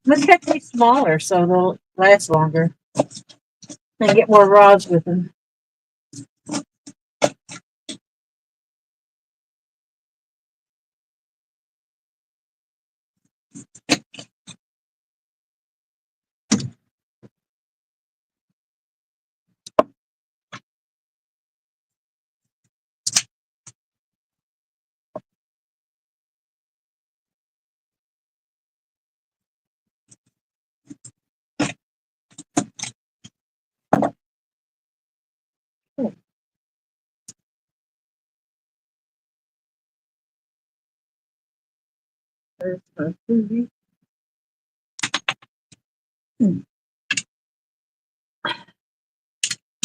Let's cut these smaller so they'll last longer and get more rods with them. There's my TV.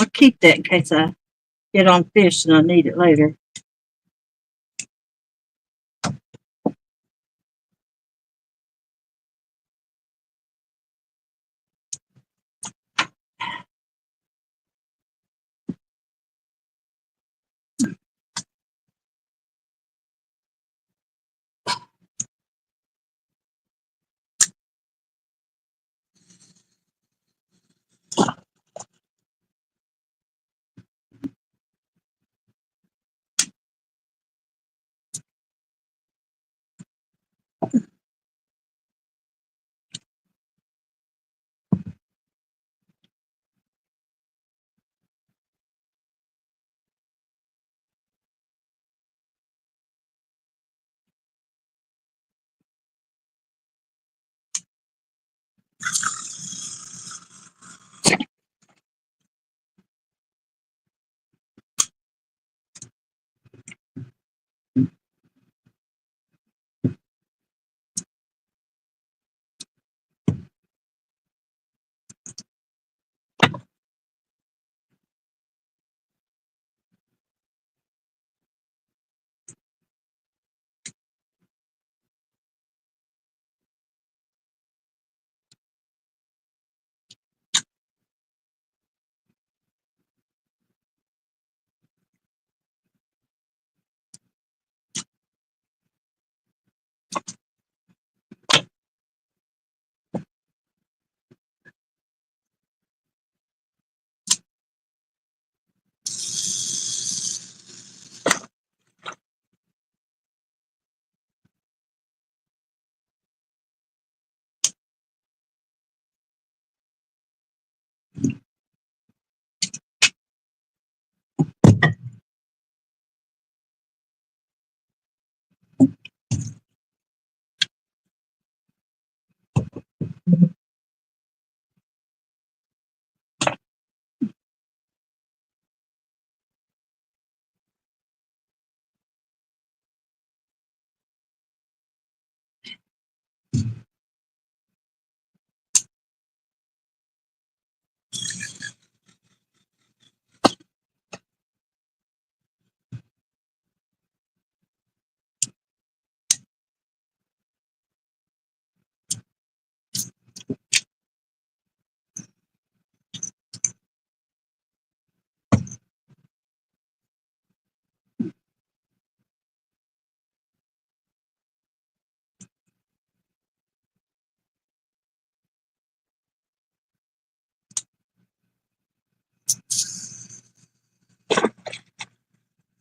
I'll keep that in case I get on fish and I need it later.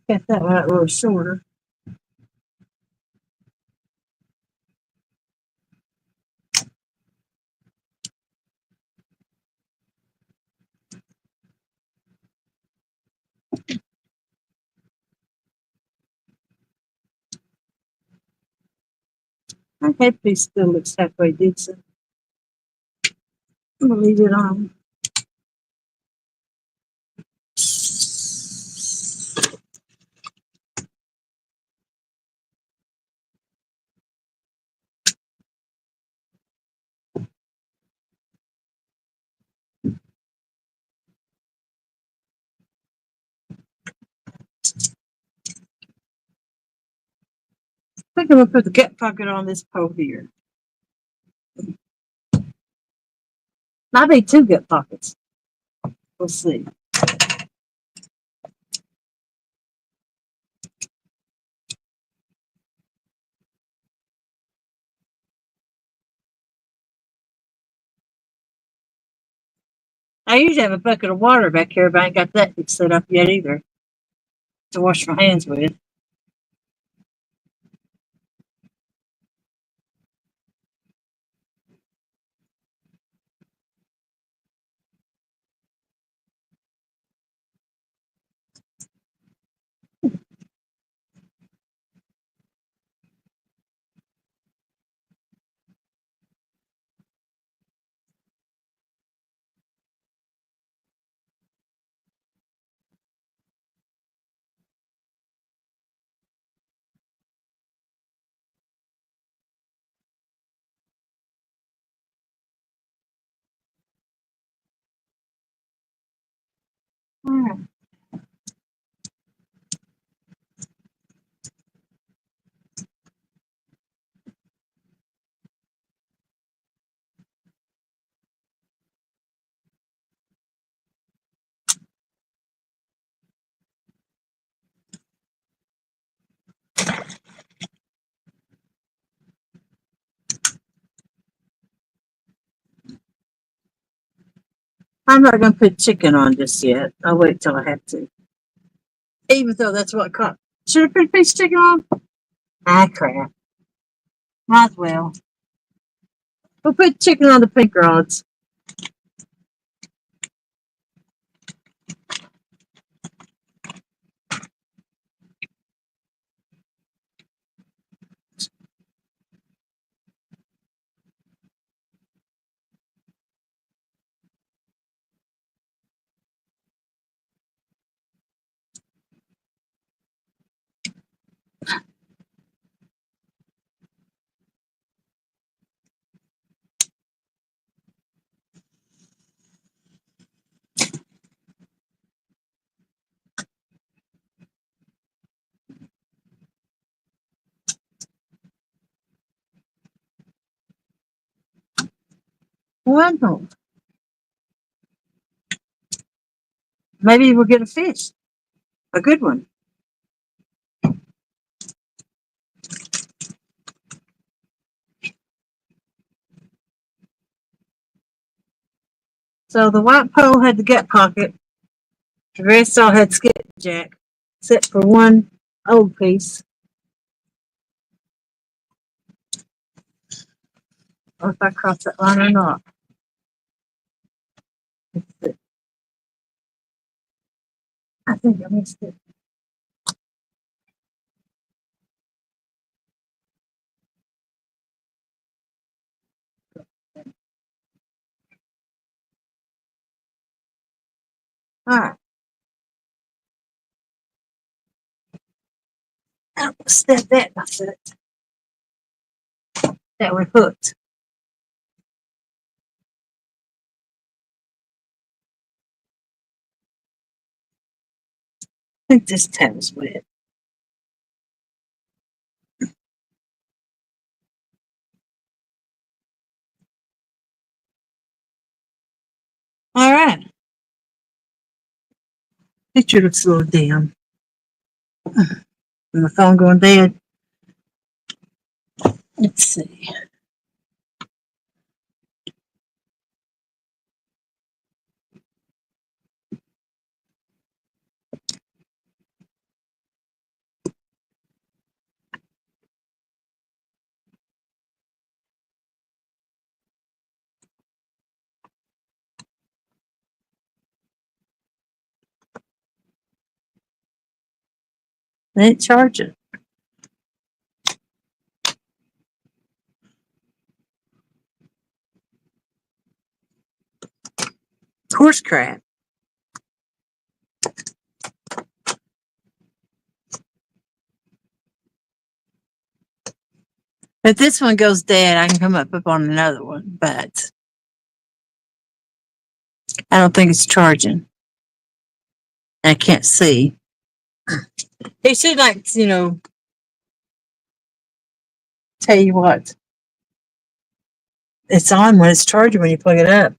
Got that one out a little shorter. My headpiece still looks halfway decent. I'm gonna leave it on. I think I'm gonna put the gut pocket on this pole here. I need two gut pockets. We'll see. I usually have a bucket of water back here, but I ain't got that set up yet either to wash my hands with. I'm not going to put chicken on just yet. I'll wait till I have to. Even though that's what caught. Should I put a piece of chicken on? Ah, crap. Might as well. We'll put chicken on the pink rods. Wonderful. Maybe we'll get a fish. A good one. So the white pole had the gut pocket. The rest all had skipjack, except for one old piece. Or if I cross that line or not. I think I missed it. All right. I'll step that my foot. That we're hooked. I think this tab's wet. All right. Picture looks a little dim. My phone going dead. Let's see. They ain't charging. Horse crap. If this one goes dead, I can come up on another one, but I don't think it's charging. I can't see. They should tell you what. It's on when it's charging when you plug it up.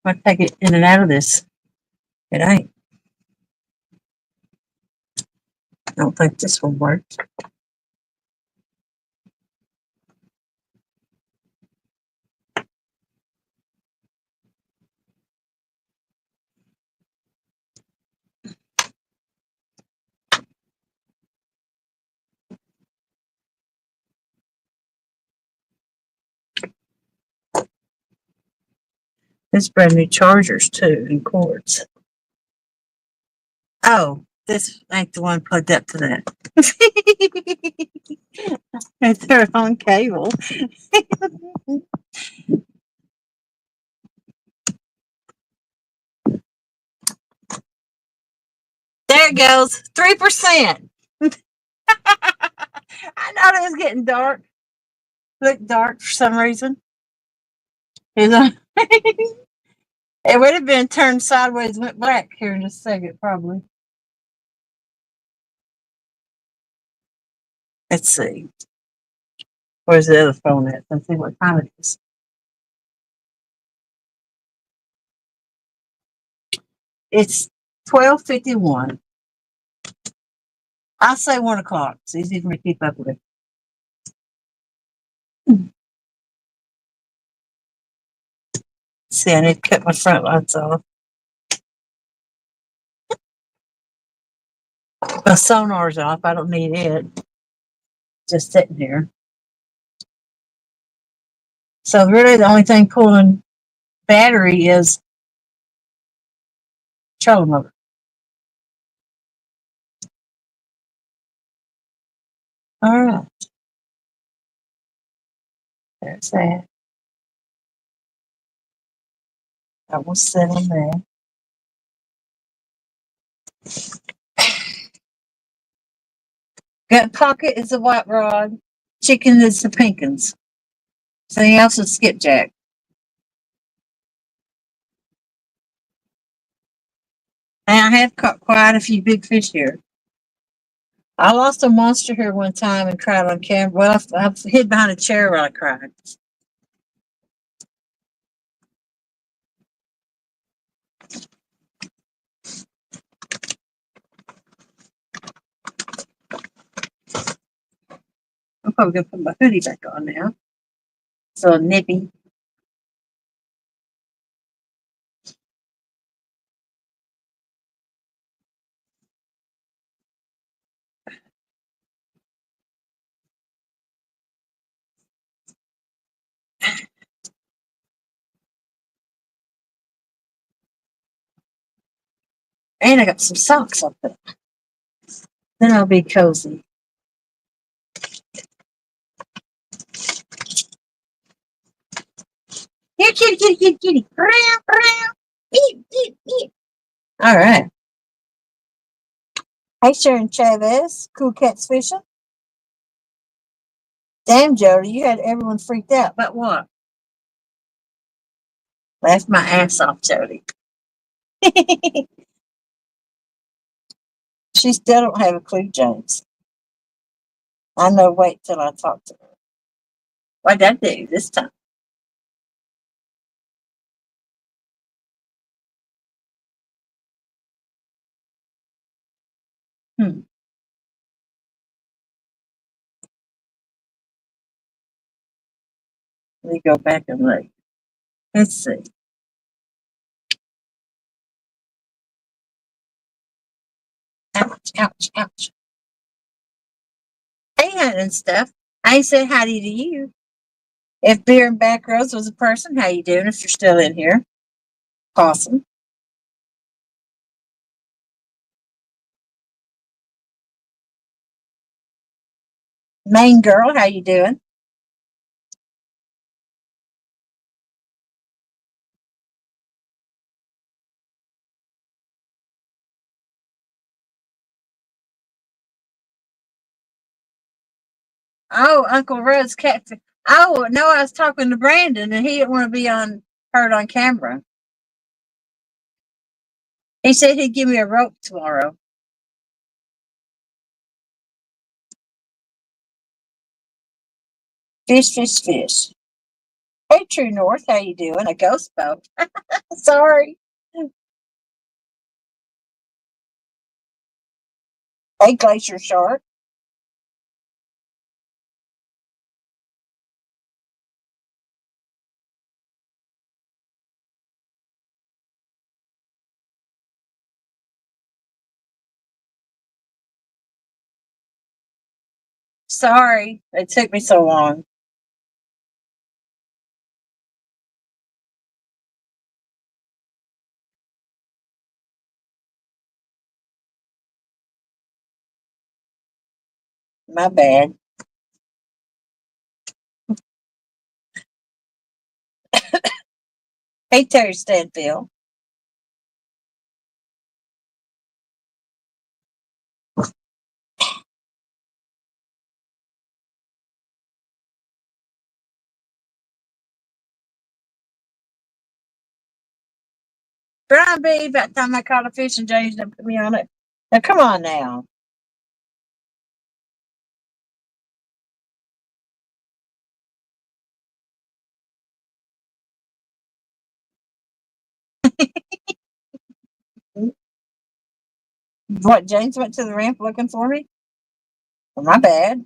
I take it in and out of this. It ain't. I don't think this will work. There's brand new chargers too and cords. Oh, this ain't the one plugged up to that. It's their own cable. There it goes. 3%. I thought it was getting dark. Looked dark for some reason. It would have been turned sideways, went black here in just a second, probably. Let's see. Where's the other phone at? Let's see what time it is. It's 12:51. I'll say 1 o'clock. It's easy for me to keep up with. See, I need to cut my front lights off. My sonar's off. I don't need it. Just sitting here. So really the only thing pulling battery is trolling motor. All right. There's that. I will sit on there. Gut pocket is the white rod. Chicken is the pinkins. Something else is skipjack. And I have caught quite a few big fish here. I lost a monster here one time and cried on camera. Well, I hid behind a chair while I cried. I'm probably going to put my hoodie back on now. So nippy. And I got some socks up there. Then I'll be cozy. Here, kitty, kitty, kitty, kitty. Meow, meow. Eat, eat, eat. All right. Hey, Sharon Chavez. Cool Cats Fishing. Damn, Jody, you had everyone freaked out. About what? Laughed my ass off, Jody. She still don't have a clue, James. I know, wait till I talk to her. What'd I do this time? Hmm. Let me go back and look. Let's see. Ouch, ouch, ouch. Hey, honey and stuff. I ain't said howdy to you. If Beer and Back Roads was a person, how you doing if you're still in here? Awesome. Main girl, how you doing? Oh, Uncle Rose catfish. Oh, no, I was talking to Brandon and he didn't want to be heard on camera. He said he'd give me a rope tomorrow. Fish, fish, fish. Hey, True North, how you doing? A ghost boat. Sorry. Hey, Glacier Shark. Sorry, it took me so long. My bad. Hey, Terry Stanfield. Brian B, about the time I caught a fish and James didn't put me on it. Now, come on now. What, James went to the ramp looking for me? Well, my bad.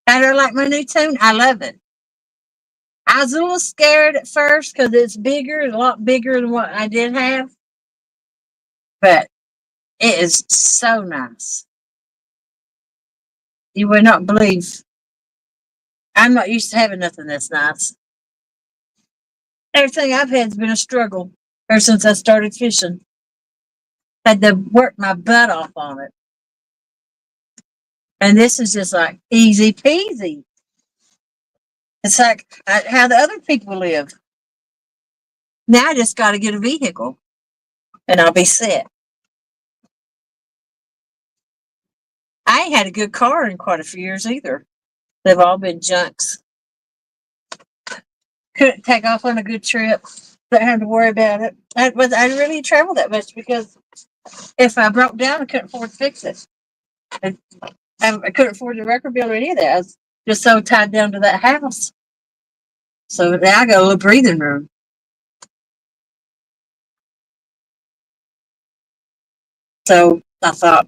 I don't like my new tune. I love it. I was a little scared at first because it's bigger, a lot bigger than what I did have. but it is so nice. You would not believe. I'm not used to having nothing that's nice. Everything I've had has been a struggle ever since I started fishing. Had to work my butt off on it. And this is just like easy peasy. It's like how the other people live. Now I just got to get a vehicle and I'll be set. I ain't had a good car in quite a few years either. They've all been junks. Couldn't take off on a good trip. Don't have to worry about it. I didn't really travel that much because if I broke down, I couldn't afford to fix it. I couldn't afford the record bill or any of that. I was just so tied down to that house. So now I got a little breathing room. So I thought,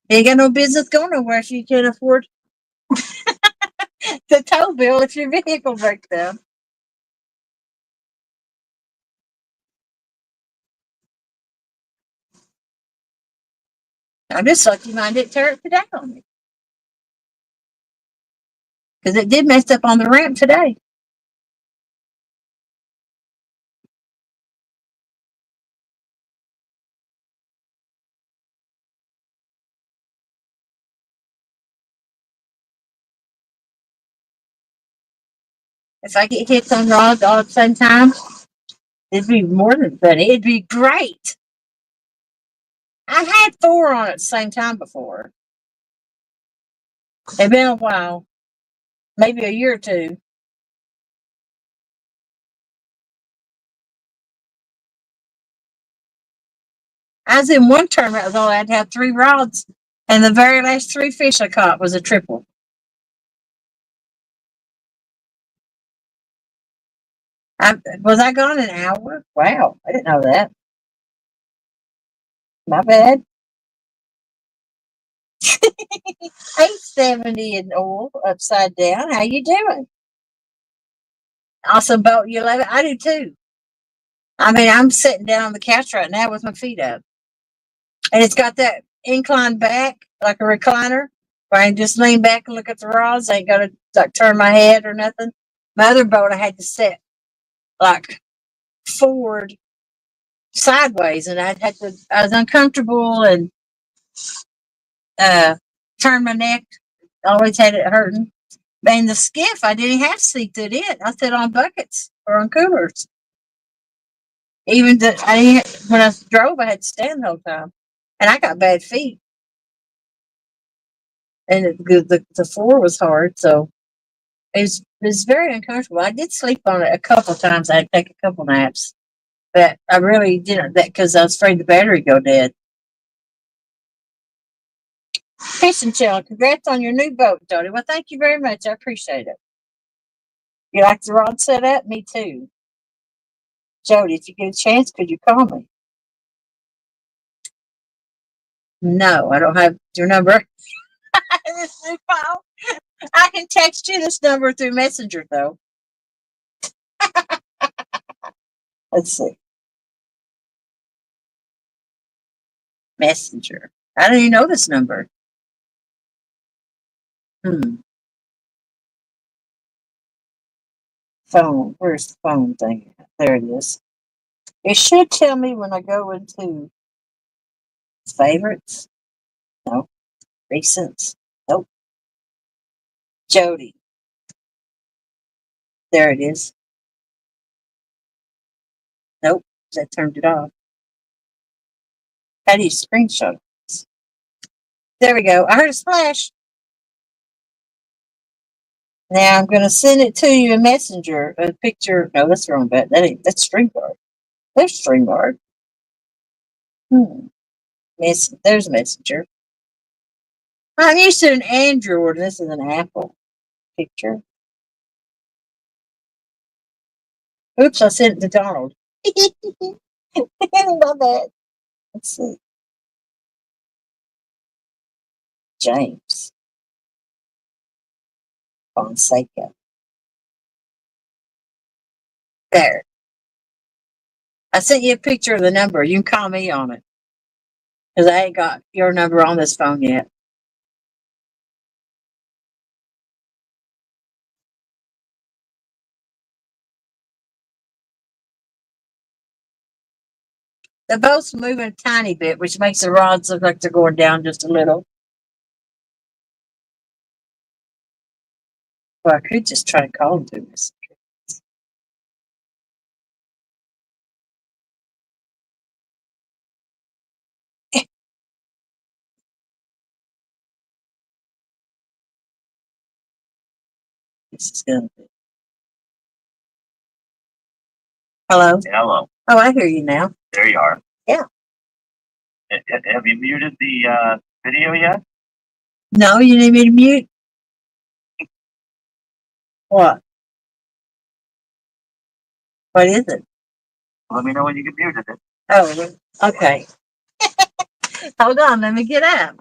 you ain't got no business going nowhere if you can't afford the tow bill if your vehicle breaks down. I'm just lucky mine didn't tear it today on me. Because it did mess up on the ramp today. If I get hits on rods all at the same time, it'd be more than funny. It'd be great. I've had 4 on at the same time before. It's been a while, maybe a year or two. I was in one tournament, I was only had to have 3 rods, and the very last 3 fish I caught was a triple. Was I gone an hour? Wow, I didn't know that. My bad. 870 in oil, upside down. How you doing? Awesome boat. You love it? I do too. I mean, I'm sitting down on the couch right now with my feet up. And it's got that inclined back, like a recliner, where I can just lean back and look at the rods. I ain't got to like turn my head or nothing. My other boat, I had to sit like forward sideways, and I was uncomfortable and turn my neck. Always had it hurting. And the skiff, I didn't have seats in it. I sat on buckets or on coolers. Even when I drove, I had to stand the whole time, and I got bad feet. And the floor was hard, so it was very uncomfortable. I did sleep on it a couple of times. I had to take a couple naps, but I really didn't that because I was afraid the battery would go dead. Fishing channel, congrats on your new boat, Jody. Well, thank you very much. I appreciate it. You like the rod set up? Me too. Jody, if you get a chance, could you call me? No, I don't have your number. This new phone. I can text you this number through Messenger, though. Let's see. Messenger. I don't even know this number. Phone. Where's the phone thing? There it is. It should tell me when I go into favorites. No. Recents. Nope. Jody. There it is. Nope. That turned it off. How do you screenshot it? There we go. I heard a splash. Now I'm going to send it to you in Messenger. A picture. No, that's the wrong button. That's StreamYard. There's StreamYard. There's Messenger. I'm used to an Android, and this is an Apple picture. Oops, I sent it to Donald. Love that. Let's see. James Fonseca. There. I sent you a picture of the number. You can call me on it. Because I ain't got your number on this phone yet. The boat's moving a tiny bit, which makes the rods look like they're going down just a little. Well, I could just try and call them to this. This is gonna be. Hello? Hello. Oh, I hear you now. There you are. Yeah. Have you muted the video yet? No, you need me to mute? What? What is it? Let me know when you can mute it. Oh, okay. Hold on, let me get up.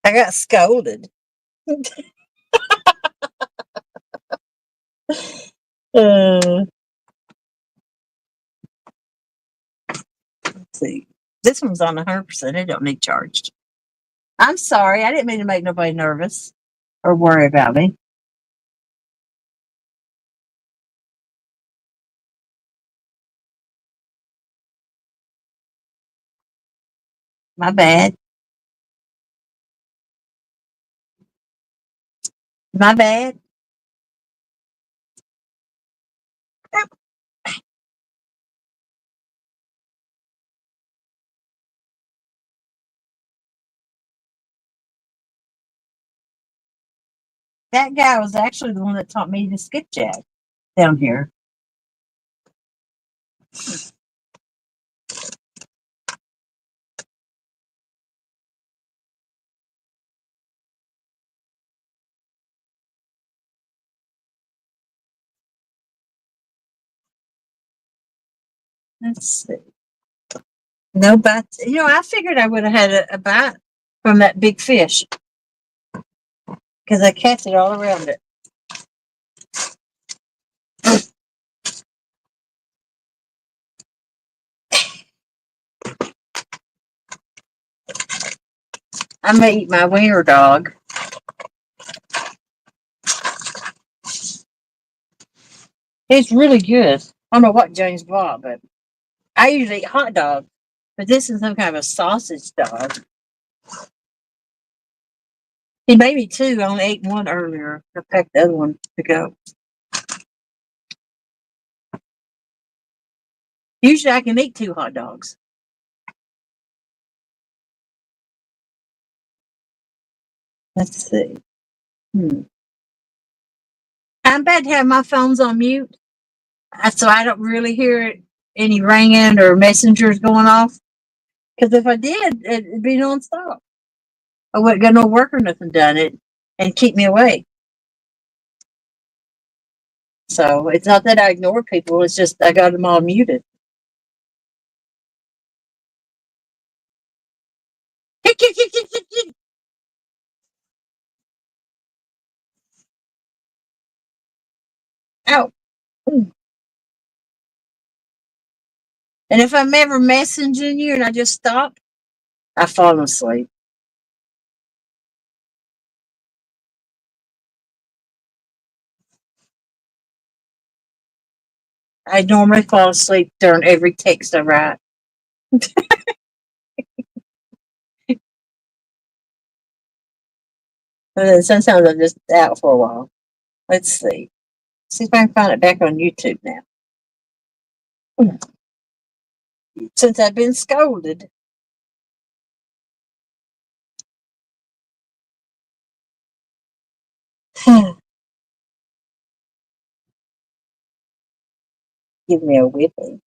I got scolded. Let's see. This one's on 100%. It don't need charged. I'm sorry. I didn't mean to make nobody nervous or worry about me. My bad. My bad. That guy was actually the one that taught me to skipjack down here. Let's see. No bites. You know, I figured I would have had a bite from that big fish because I cast it all around it. I'm gonna eat my wiener dog. It's really good. I don't know what James bought, but I usually eat hot dog, but this is some kind of a sausage dog. He made me two. I only ate one earlier. I packed the other one to go. Usually I can eat two hot dogs. Let's see. I'm bad to have my phones on mute, so I don't really hear it any ringing or messengers going off. Because if I did, it'd be nonstop. I wouldn't get no work or nothing done it and keep me awake. So it's not that I ignore people, it's just I got them all muted. Ow. Ooh. And if I'm ever messaging you and I just stop, I fall asleep. I normally fall asleep during every text I write. And then sometimes I'm just out for a while. Let's see. See if I can find it back on YouTube now. Since I've been scolded. Give me a whipping.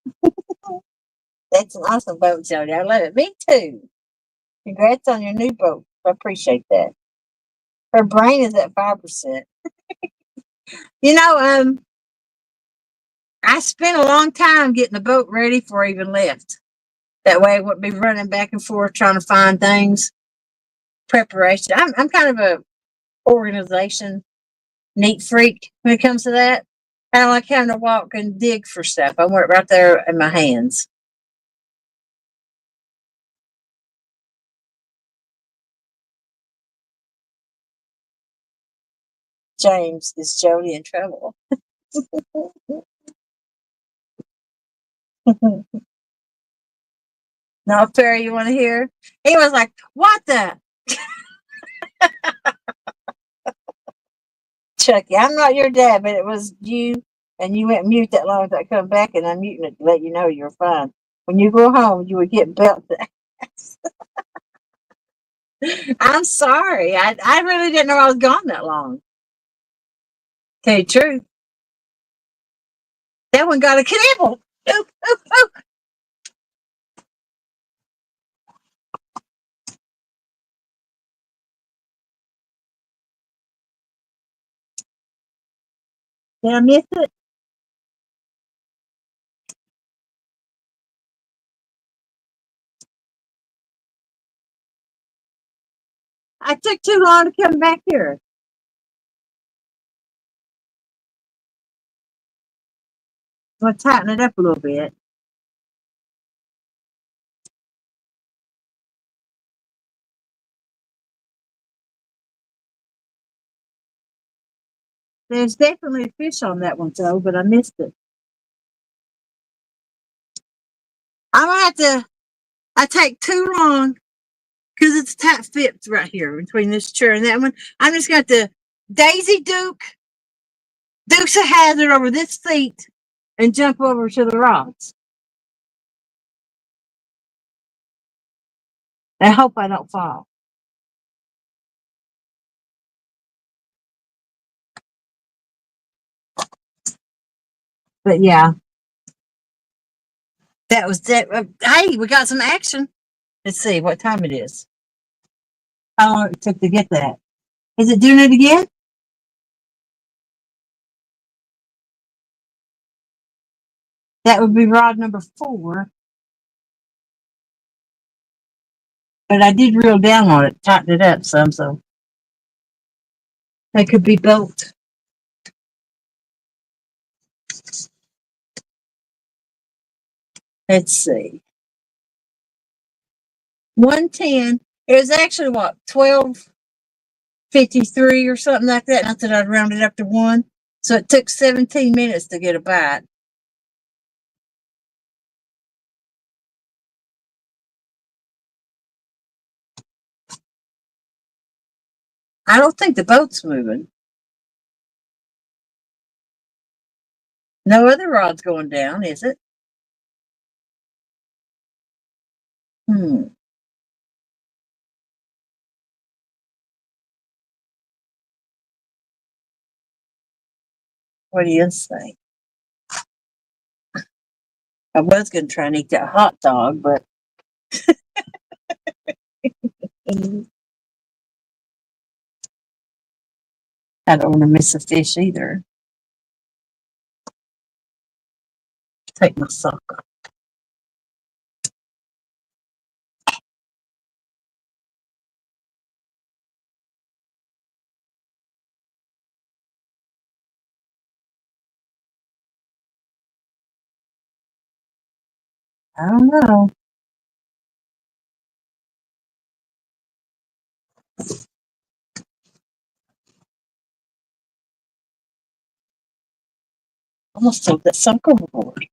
That's an awesome boat, Jody. I love it. Me too. Congrats on your new boat. I appreciate that. Her brain is at 5%. You know, I spent a long time getting the boat ready before I even left. That way I wouldn't be running back and forth trying to find things. Preparation. I'm kind of a organization neat freak when it comes to that. I don't like having to walk and dig for stuff. I want it right there in my hands. James, is Jody in trouble? No, Perry, you want to hear? He was like, what the? Chucky, I'm not your dad, but it was you, and you went mute that long as I come back, and I'm muting it to let you know you're fine. When you go home, you would get belted. I'm sorry. I really didn't know I was gone that long. Tell you the truth. That one got a kibble. Oop, oop, oop. Did I miss it? I took too long to come back here. I'm going to tighten it up a little bit. There's definitely a fish on that one, though, but I missed it. I'm going to have to, I take too long because it's tight fit right here between this chair and that one. I'm just got to Daisy Dukes a hazard over this seat and jump over to the rods. I hope I don't fall. But yeah, that was that. Hey, we got some action. Let's see what time it is. How long it took to get that? Is it doing it again? That would be rod number 4. But I did reel down on it, tighten it up some, so that could be both. Let's see. 110. It was actually what, 12:53 or something like that. Not that I'd round it up to 1. So it took 17 minutes to get a bite. I don't think the boat's moving. No other rod's going down, is it? Hmm. What do you think? I was going to try and eat that hot dog, but I don't want to miss a fish either. Take my sock off. I don't know. Almost threw that sunk overboard.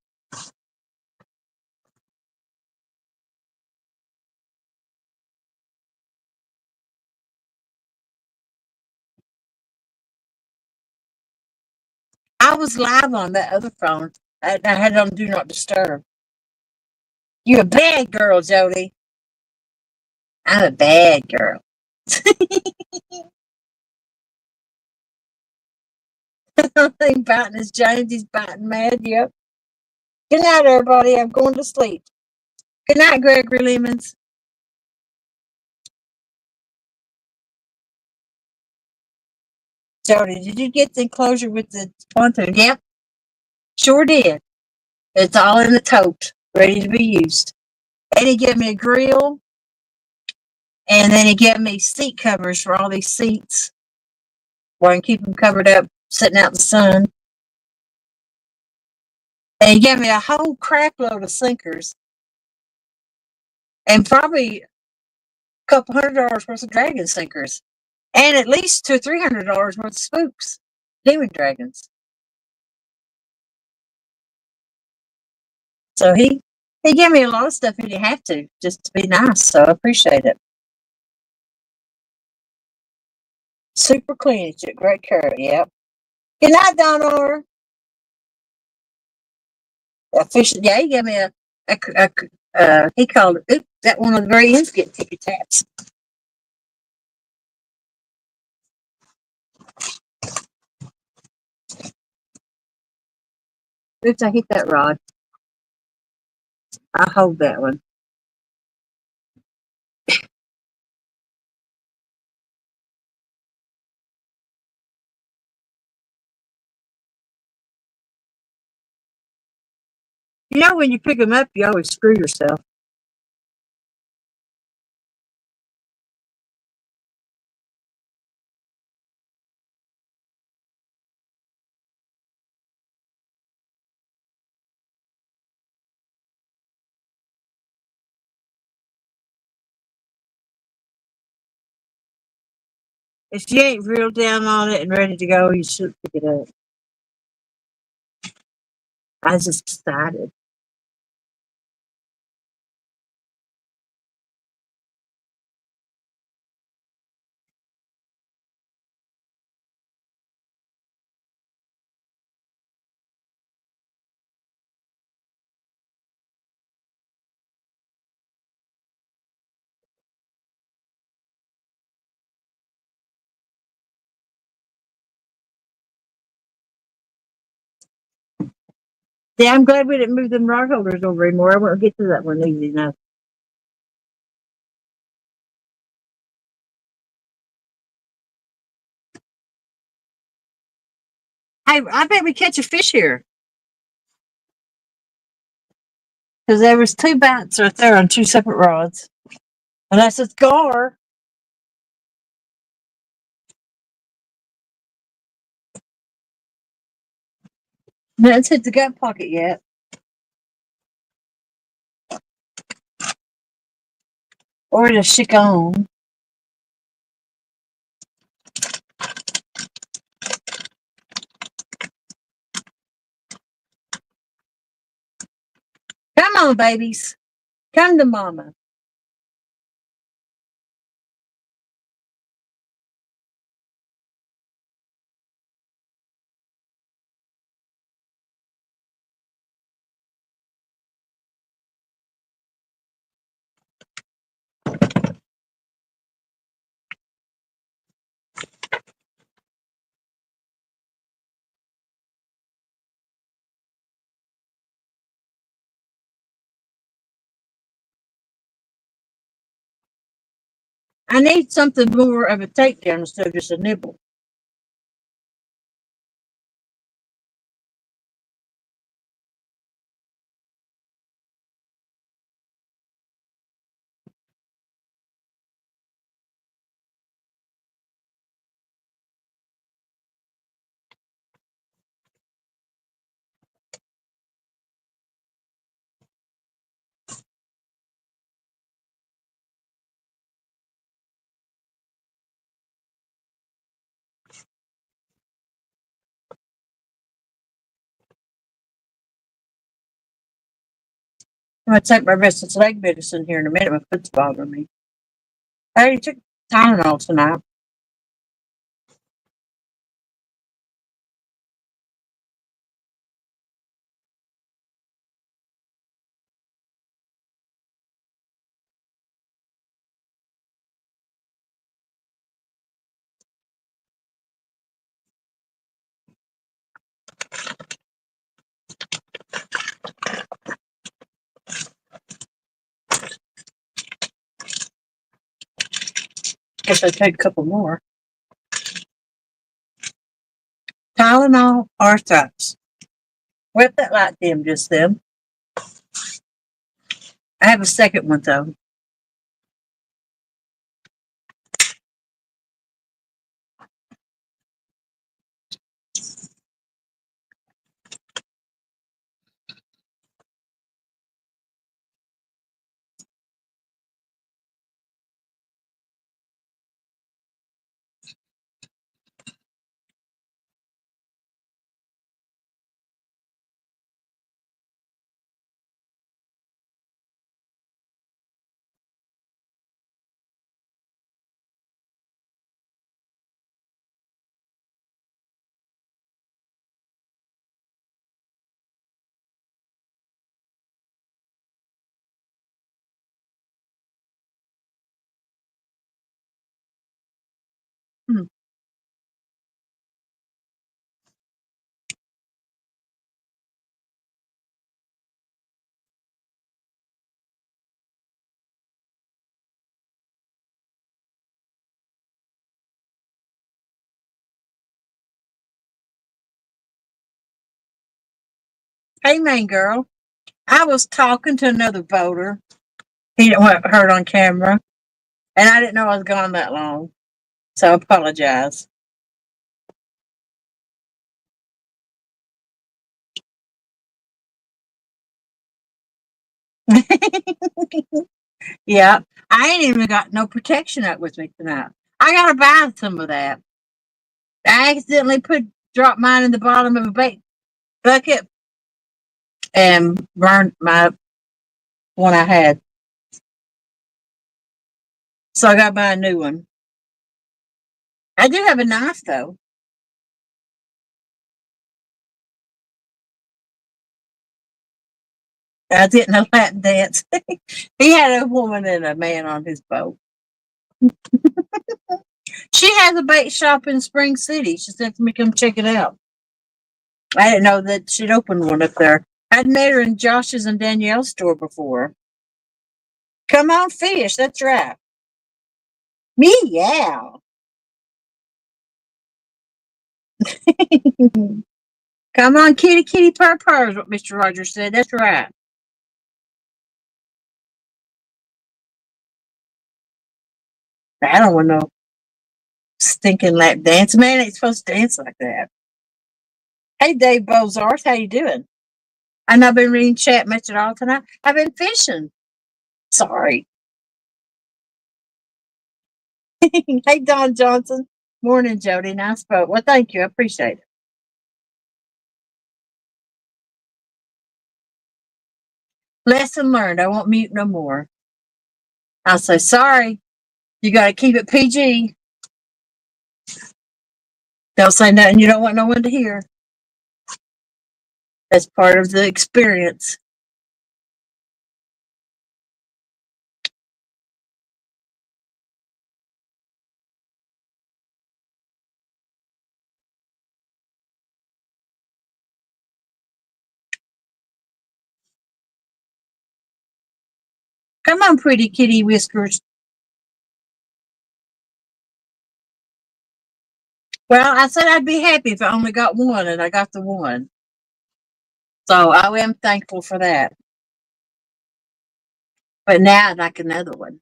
I was live on that other phone. I had it on Do Not Disturb. You're a bad girl, Jody. I'm a bad girl. He's biting his James. He's biting mad. Yep. Good night, everybody. I'm going to sleep. Good night, Gregory Lemons. Jody, did you get the enclosure with the pontoon? Yep, sure did. It's all in the tote, ready to be used. And he gave me a grill, and then he gave me seat covers for all these seats where I can keep them covered up, sitting out in the sun. And he gave me a whole crap load of sinkers and probably a couple $100 worth of dragon sinkers and at least $200 or $300 worth of spooks, demon dragons. So he gave me a lot of stuff he didn't have to, just to be nice. So I appreciate it. Super clean. He took great care of it. Yep. Good night, Donor. Yeah, he gave me he called it, oops, that one of the very ends get tippy taps. Oops, I hit that rod. I'll hold that one. You know, when you pick them up, you always screw yourself. If you ain't real down on it and ready to go, you should pick it up. I was just excited. Yeah, I'm glad we didn't move them rod holders over anymore. I won't get to that one easy enough. Hey, I bet we catch a fish here. Because there was 2 bites right there on 2 separate rods. Unless it's gar. Nothing's hit the gut pocket yet. Or the chicken. Come on, babies. Come to mama. I need something more of a takedown instead of just a nibble. I'm going to take my restless leg medicine here in a minute. My foot's bothering me. I already took Tylenol tonight. Guess I take a couple more. Tylenol or drops. Where'd that light dim just then? I have a second one though. Hmm. Hey, man, girl. I was talking to another voter. He didn't want heard on camera, and I didn't know I was gone that long, so I apologize. Yeah, I ain't even got no protection up with me tonight. I gotta buy some of that. I accidentally dropped mine in the bottom of a bait bucket and burned my one I had. So I gotta buy a new one. I do have a knife though. I didn't a Latin dance. He had a woman and a man on his boat. She has a bait shop in Spring City. She said for me to come check it out. I didn't know that she'd opened one up there. I'd met her in Josh's and Danielle's store before. Come on, fish. That's right. Meow. Come on, kitty, kitty, purr, purr, is what Mr. Rogers said. That's right. I don't want no stinking lap dance. Man ain't supposed to dance like that. Hey, Dave Bozarth, how you doing? I know I've been reading chat much at all tonight. I've been fishing. Sorry. Hey, Don Johnson. Morning, Jody. Nice boat. Well, thank you. I appreciate it. Lesson learned. I won't mute no more. I'll say, sorry. You got to keep it PG. Don't say nothing you don't want no one to hear. That's part of the experience. Come on, pretty kitty whiskers. Well, I said I'd be happy if I only got one, and I got the one. So I am thankful for that. But now I'd like another one.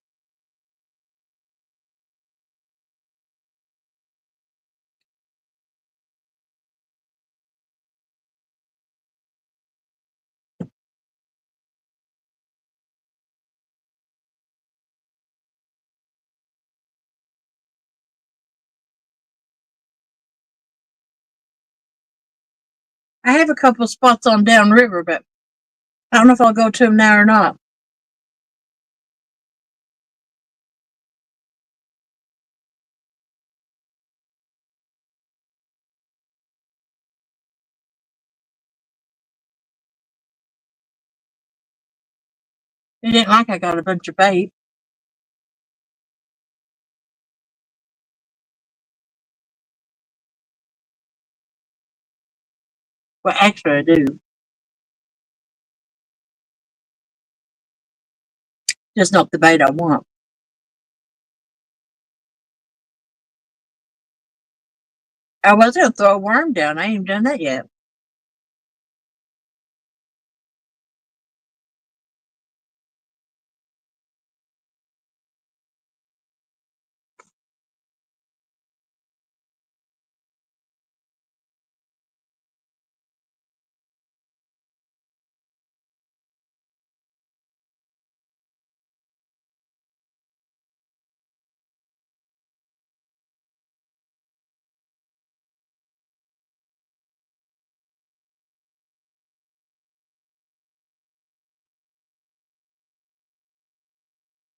I have a couple of spots on downriver, but I don't know if I'll go to them now or not. It didn't like I got a bunch of bait. Well, actually, I do. Just not the bait I want. I was going to throw a worm down. I ain't even done that yet.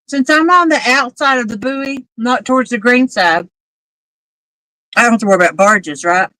Since I'm on the outside of the buoy, not towards the green side, I don't have to worry about barges, right?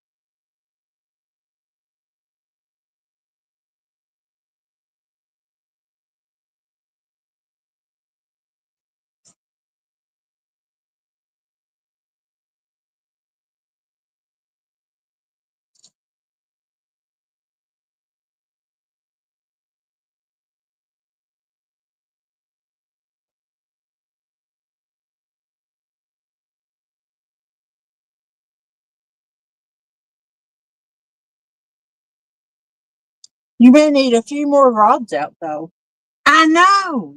You may need a few more rods out, though. I know.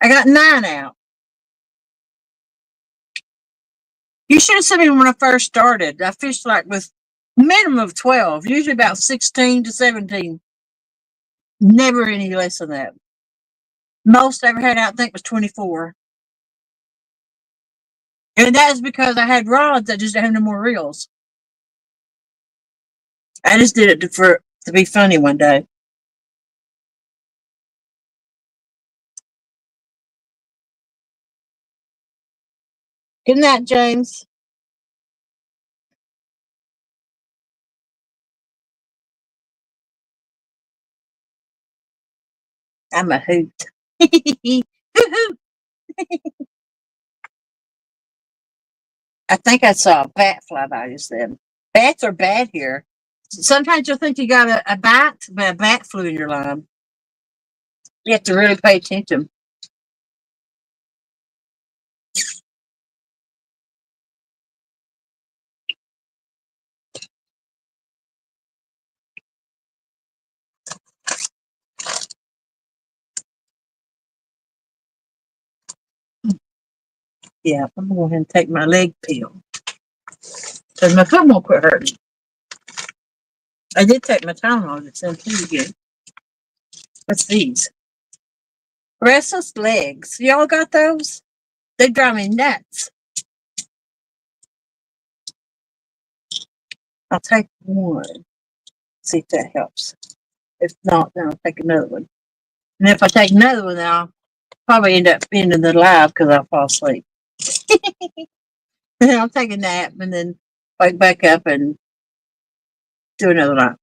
I got 9 out. You should have seen me when I first started. I fished like with minimum of 12, usually about 16 to 17. Never any less than that. Most I ever had out, I think, was 24. And that is because I had rods. I just didn't have no more reels. I just did it to be funny one day. Good night, James. I'm a hoot. I think I saw a bat fly by just then. Bats are bad here. Sometimes you'll think you got a bite, but a bat flew in your line. You have to really pay attention. Yeah, I'm going to go ahead and take my leg pill. Because my thumb won't quit hurting. I did take my Tylenol. It's in here again. What's these? Restless legs. Y'all got those? They drive me nuts. I'll take one. See if that helps. If not, then I'll take another one. And if I take another one, then I'll probably end up ending the live because I'll fall asleep. Then I'll take a nap and then wake back up and do another lap.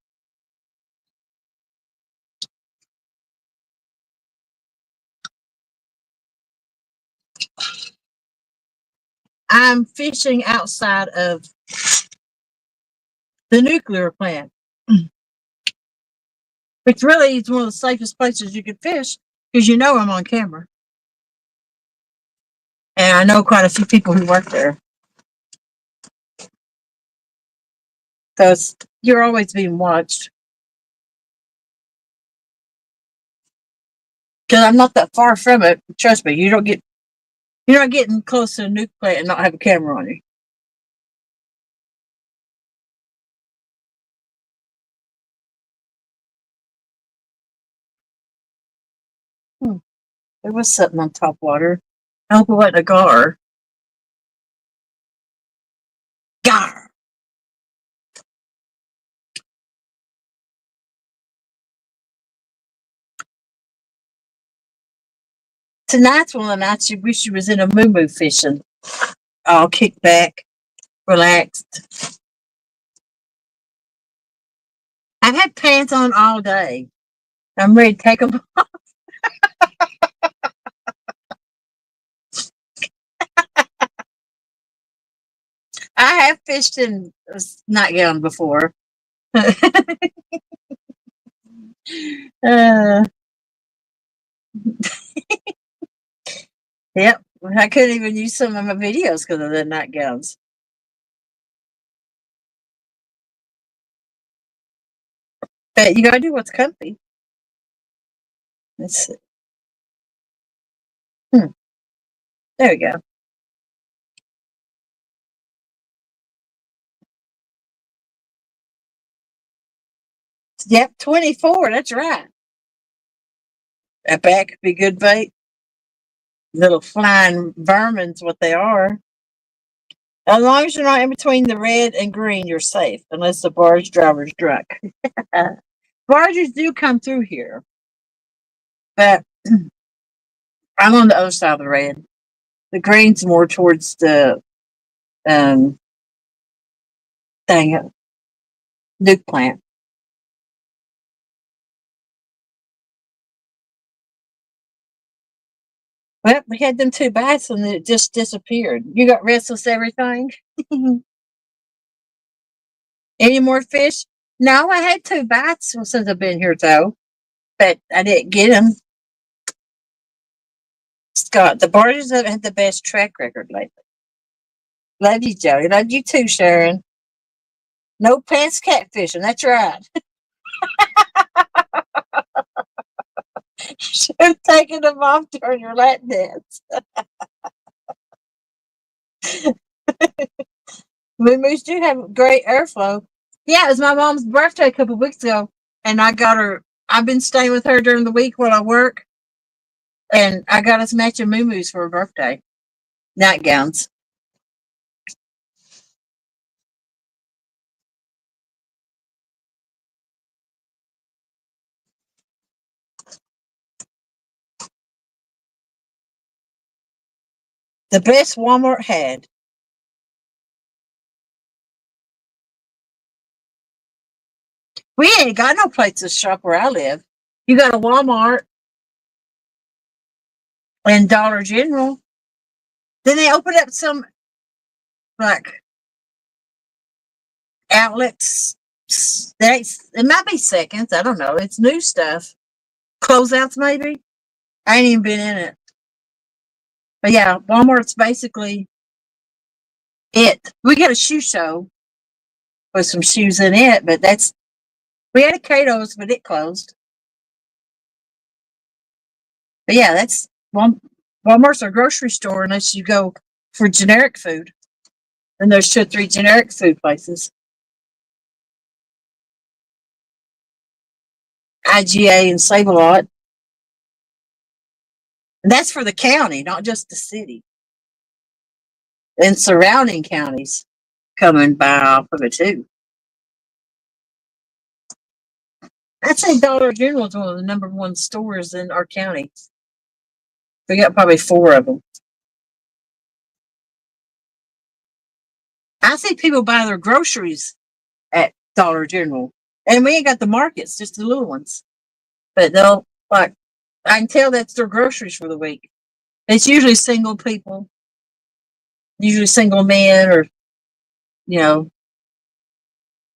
I'm fishing outside of the nuclear plant, which really is one of the safest places you could fish because you know I'm on camera. And I know quite a few people who work there. Because you're always being watched. Because I'm not that far from it. Trust me, you're not getting close to a nuke plant and not have a camera on you. There was something on top water. I hope it wasn't a gar. Gar. Tonight's one of the nights you wish you was in a moo fishing. All kicked back, relaxed. I've had pants on all day. I'm ready to take them. I have fished in a nightgown before. uh, yep. I couldn't even use some of my videos because of the nightgowns. But you gotta do what's comfy. Let's see. There we go. Yep, 24. That's right. That back could be good bait. Little flying vermin's what they are. As long as you're not in between the red and green, you're safe, unless the barge driver's drunk. Barges do come through here, but I'm on the other side of the red. The green's more towards the dang it, nuke plant. Well, we had them 2 bites and it just disappeared. You got restless everything? Any more fish? No, I had 2 bites since I've been here, though, but I didn't get them. Scott, the barges have had the best track record lately. Love you, Joey. Love you too, Sharon. No pants catfishing. That's right. Should have taken them off during your Latin dance. Moo-moos do have great airflow. Yeah, it was my mom's birthday a couple of weeks ago, and I got her. I've been staying with her during the week while I work, and I got us matching moo-moos for her birthday. Nightgowns. The best Walmart had. We ain't got no place to shop where I live. You got a Walmart and Dollar General. Then they opened up some like outlets. It might be seconds. I don't know. It's new stuff. Closeouts, maybe. I ain't even been in it. But yeah, Walmart's basically it. We got a shoe show with some shoes in it, but we had a Cato's, but it closed. But yeah, that's Walmart's a grocery store unless you go for generic food. And there's 2 or 3 generic food places. IGA and Save-A-Lot. And that's for the county, not just the city. And surrounding counties come and buy off of it too. I'd say Dollar General is one of the #1 stores in our county. We got probably 4 of them. I see people buy their groceries at Dollar General. And we ain't got the markets, just the little ones. But they'll, like, I can tell that's their groceries for the week. It's usually single people, usually single men or,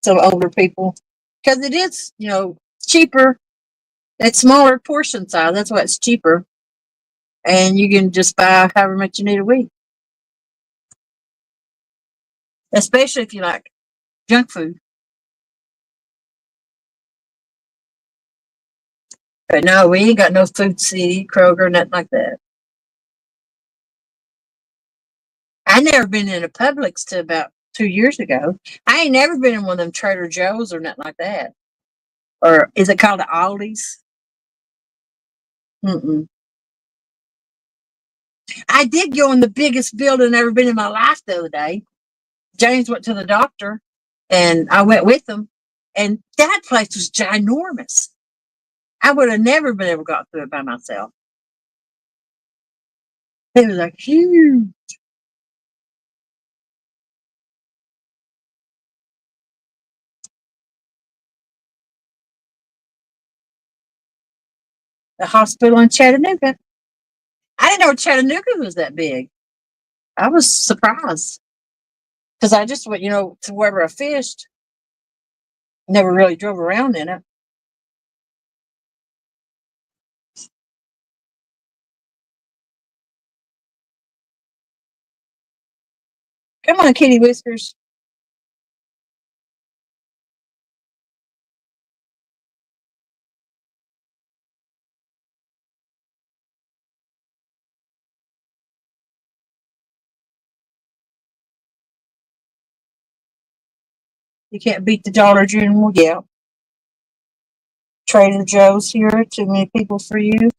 some older people. Because it is, cheaper. It's smaller portion size. That's why it's cheaper. And you can just buy however much you need a week. Especially if you like junk food. But no, we ain't got no Food City, Kroger, nothing like that. I never been in a Publix till about 2 years ago. I ain't never been in one of them Trader Joe's or nothing like that. Or is it called the Aldi's? Mm-mm. I did go in the biggest building I've ever been in my life the other day. James went to the doctor, and I went with him, and that place was ginormous. I would have never been able to got through it by myself. It was like huge. The hospital in Chattanooga. I didn't know Chattanooga was that big. I was surprised because I just went, to wherever I fished. Never really drove around in it. Come on, Kitty Whiskers. You can't beat the Dollar General. Yeah. Trader Joe's here. Too many people for you.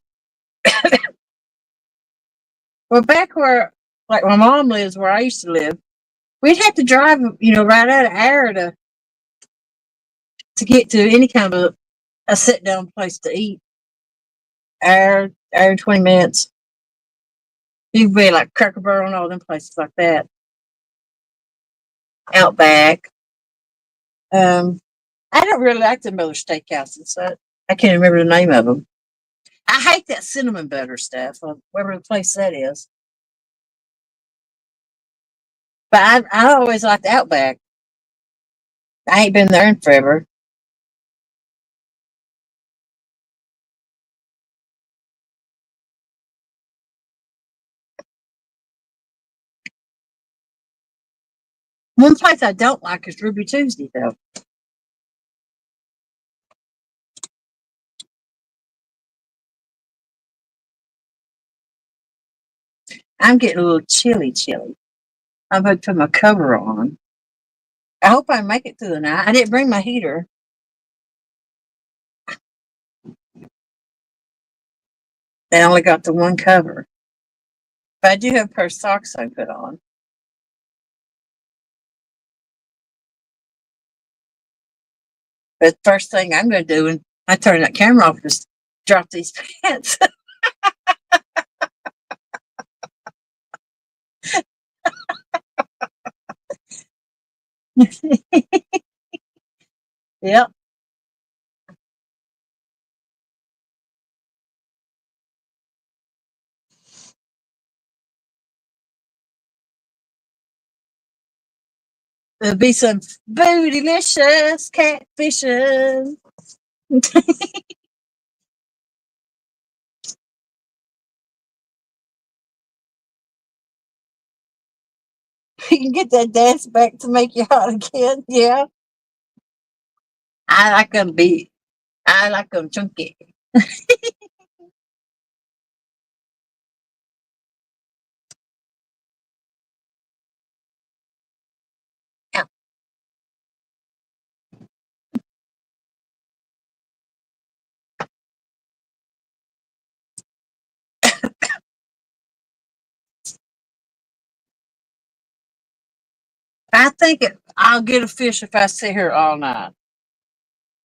Well, back where, like my mom lives, where I used to live, we'd have to drive, right out of hour to get to any kind of a sit down place to eat. Hour and 20 minutes. You'd be like Cracker Barrel and all them places like that. Outback. I don't really like them other steakhouses. So I can't remember the name of them. I hate that cinnamon butter stuff, whatever the place that is. But I always liked Outback. I ain't been there in forever. One place I don't like is Ruby Tuesday, though. I'm getting a little chilly. I'm going to put my cover on. I hope I make it through the night. I didn't bring my heater. I only got the one cover. But I do have a pair of socks I put on. But the first thing I'm going to do when I turn that camera off is drop these pants. Yep. There'll be some bootylicious catfishing. You can get that dance back to make you hot again. Yeah. I like them big. I like them chunky. Ow. I think I'll get a fish if I sit here all night.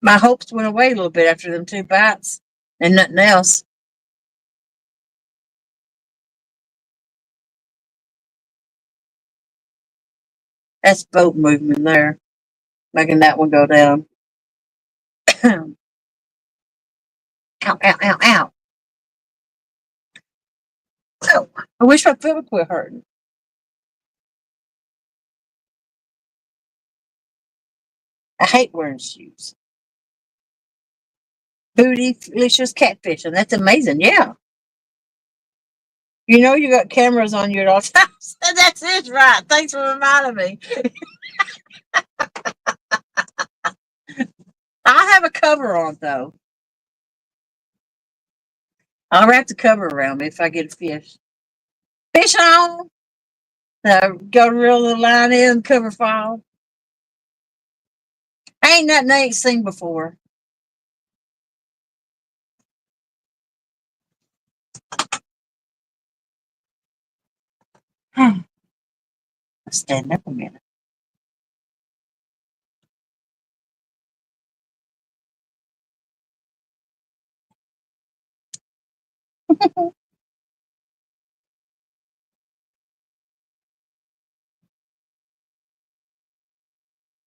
My hopes went away a little bit after them 2 bites and nothing else. That's boat movement there, making that one go down. Ow, ow, ow, ow. Oh, I wish my foot would quit hurting. I hate wearing shoes. Bootylicious catfishing. That's amazing. Yeah. You got cameras on you at all times. That's it, right. Thanks for reminding me. I have a cover on, though. I'll wrap the cover around me if I get a fish. Fish on. Go to reel the line in, cover fall. Ain't nothing I ain't seen before. Stand up a minute.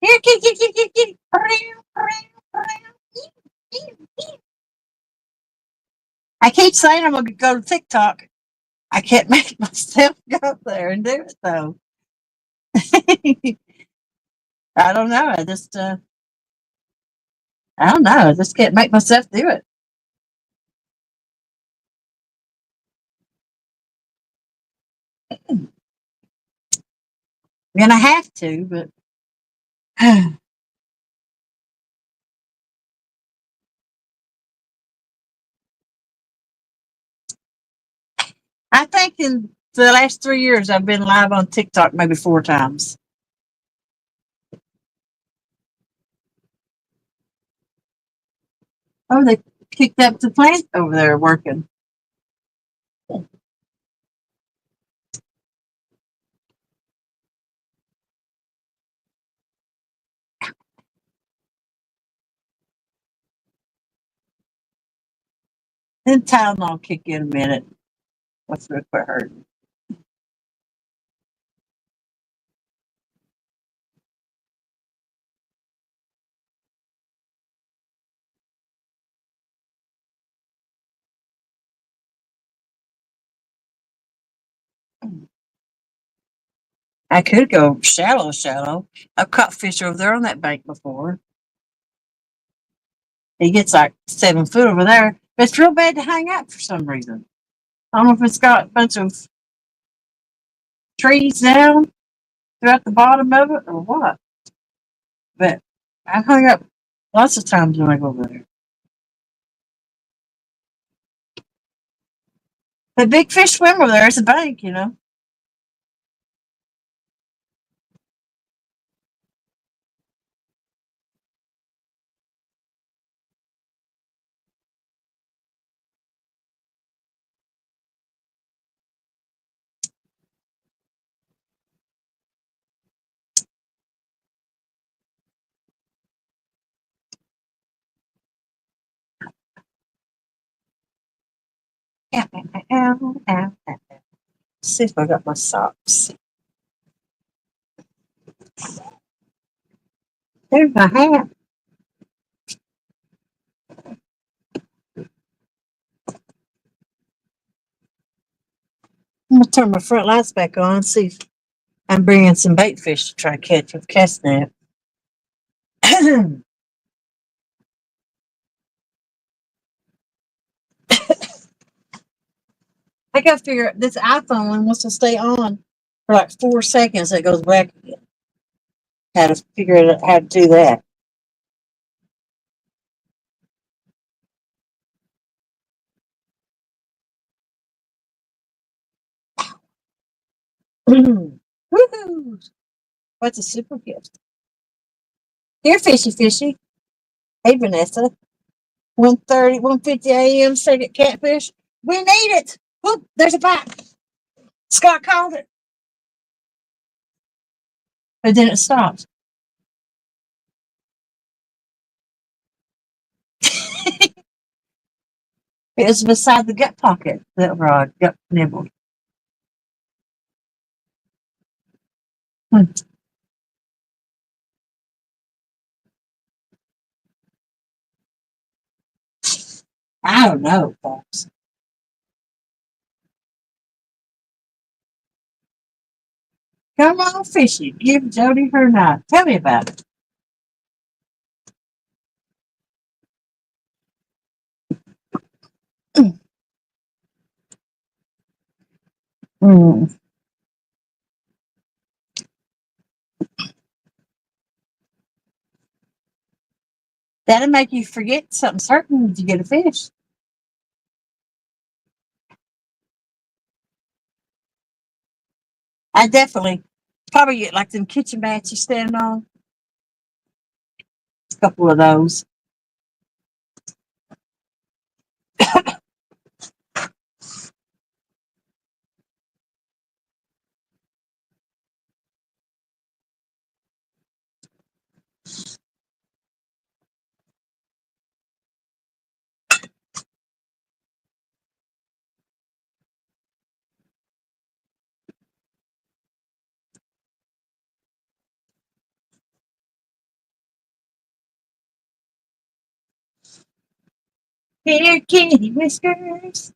Here, kitty. I keep saying I'm going to go to TikTok. I can't make myself go up there and do it, though. I don't know. I don't know. I just can't make myself do it. I'm going to have to, but I think in the last 3 years I've been live on TikTok maybe 4 times. Oh, they kicked up the plant over there working. Then Tylenol kick in a minute. What's the quit hurting? I could go shallow. I've caught fish over there on that bank before. He gets like 7 foot over there. But it's real bad to hang out for some reason. I don't know if it's got a bunch of trees down throughout the bottom of it or what. But I hung up lots of times when I go over there. The big fish swim over there. It's a bank, you know. Ow, ow, ow, ow. See if I got my socks. There's my hat. I'm gonna turn my front lights back on and see if I'm bringing some bait fish to try to catch with cast net. I gotta figure out this iPhone one wants to stay on for like 4 seconds. It goes back again. How to figure out how to do that. Woohoo! What's a super gift? Here, fishy. Hey, Vanessa. 1:30, 1:50 a.m. Second catfish. We need it. Whoop, there's a bite. Scott called it. But then it stopped. It was beside the gut pocket that rod got nibbled. Hmm. I don't know, folks. Come on, fishy. Give Jody her knife. Tell me about it. Mm. That'll make you forget something certain when you get a fish. I definitely probably get like them kitchen mats you stand on. A couple of those. Here, kitty whiskers.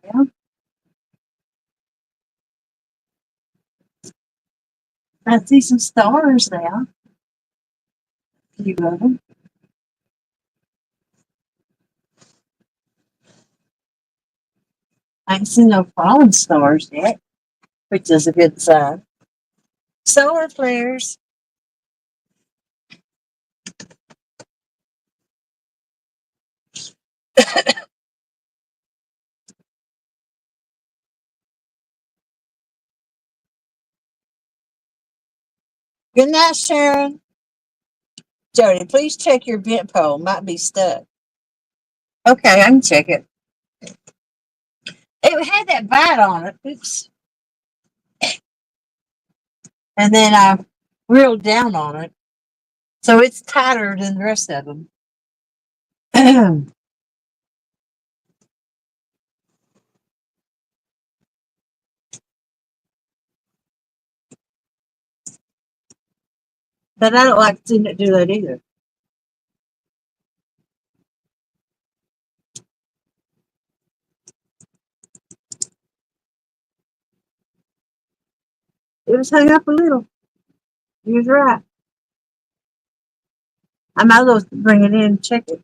Yeah, I see some stars there. A few of them. I ain't seen no fallen stars yet, which is a good sign. Solar flares. Good night, Sharon. Jody, please check your vent pole. Might be stuck. Okay, I can check it. It had that bite on it. Oops. And then I reeled down on it. So it's tighter than the rest of them. But I don't like seeing it do that either. It was hung up a little. He was right. I might as well bring it in and check it.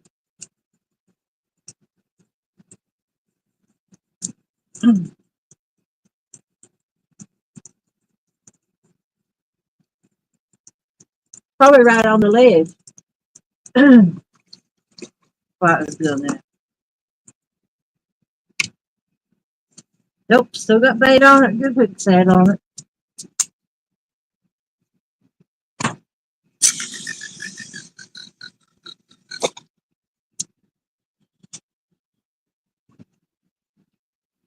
Probably right on the ledge. While it was doing that. Nope, still got bait on it. Good hook set on it.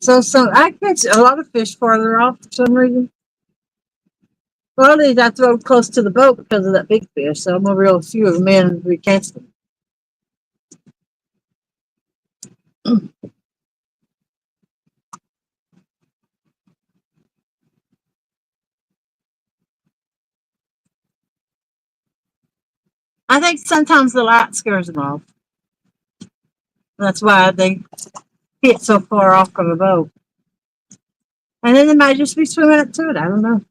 So I catch a lot of fish farther off for some reason. A lot of these I throw close to the boat because of that big fish, so I'm gonna reel a few of them in and recast them. I think sometimes the light scares them off. That's why they hit so far off from the boat. And then they might just be swimming up to it. I don't know.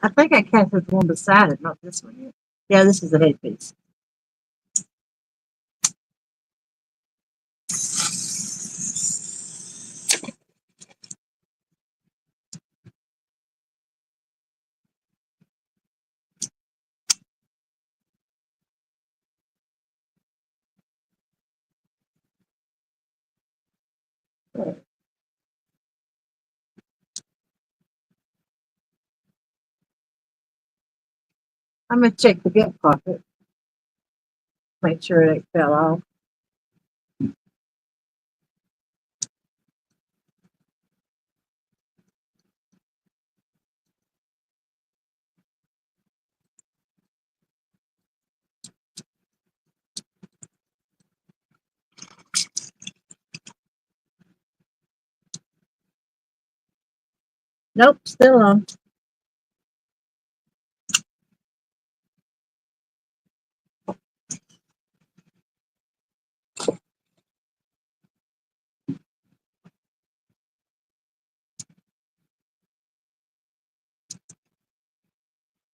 I think I cast the one beside it, not this one yet. Yeah, this is the headpiece. I'm gonna check the gut pocket. Make sure it fell off. Nope, still on.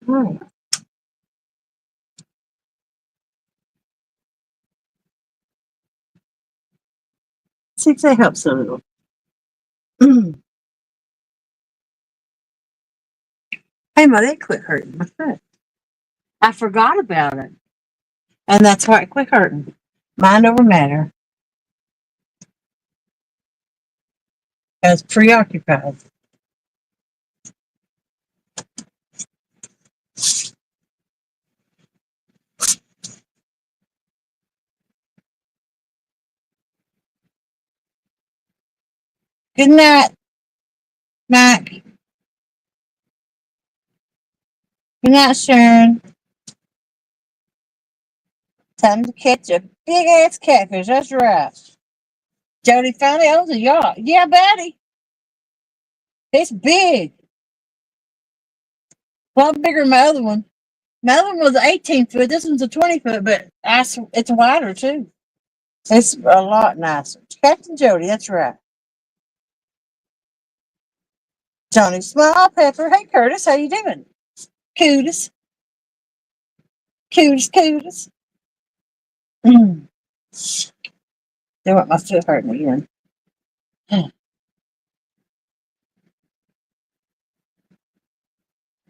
All right. See if that helps a little. Hey, my leg quit hurting. My foot. I forgot about it. And that's why it quit hurting. Mind over matter. I was preoccupied. Good night, Mike. Good night, Sharon. Time to catch a big ass catfish. That's right. Jody finally owns a yacht. Yeah, buddy. It's big. A lot bigger than my other one. My other one was 18 foot. This one's a 20 foot, but it's wider too. It's a lot nicer. Captain Jody, that's right. Johnny Small Pepper. Hey, Curtis, how you doing? Cootis. Cootis. They want my foot hurting again.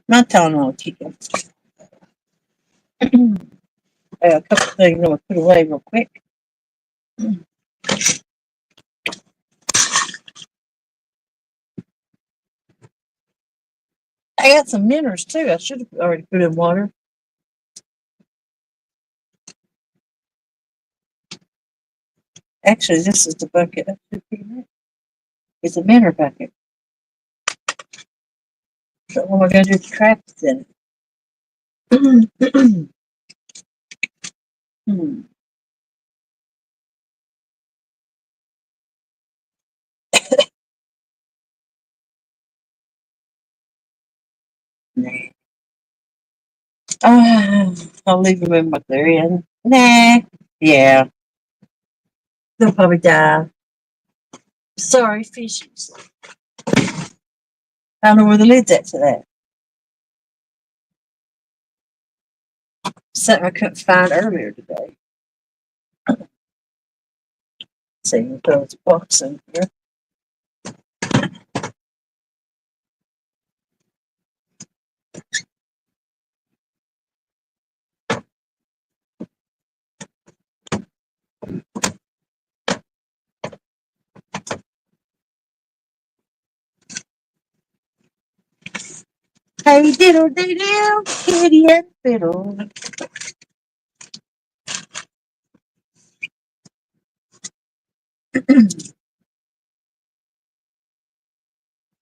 Not telling on Tika. A couple things I'm going to put away real quick. I got some minnows too. I should have already put in water. Actually, this is the bucket. It's a minnow bucket. So what am I going to do with the traps in it? Nah. I'll leave them in what they're in. Nah. Yeah. They'll probably die. Sorry, fishies. I don't know where the lid's at to that. Something I couldn't find earlier today. See, we'll throw this box in here. Hey, diddle diddle, kitty and fiddle.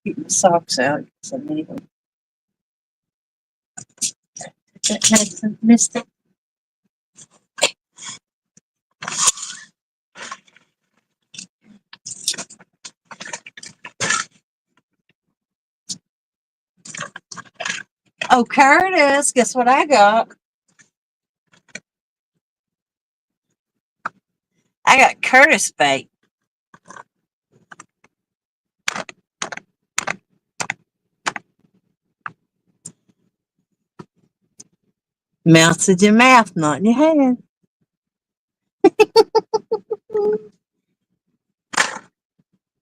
Keep my socks out because I need them. That makes a mistake. Oh, Curtis, guess what I got? I got Curtis bait. Melts in your mouth, not in your hand.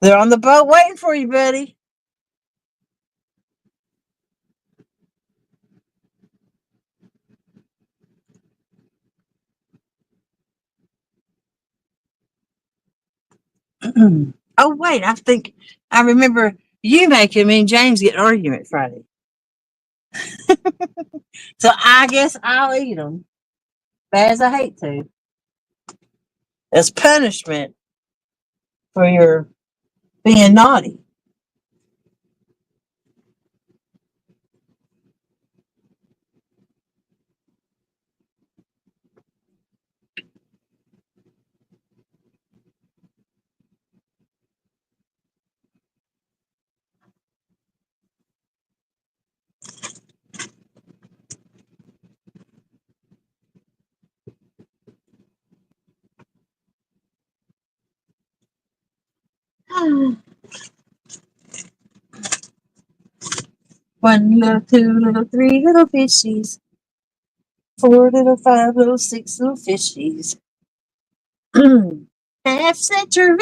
They're on the boat waiting for you, buddy. Oh, wait, I remember you making me and James get an argument Friday. So I guess I'll eat them. Bad as I hate to. As punishment for your being naughty. One little, two little, three little fishies. Four little, five little, six little fishies. Half century.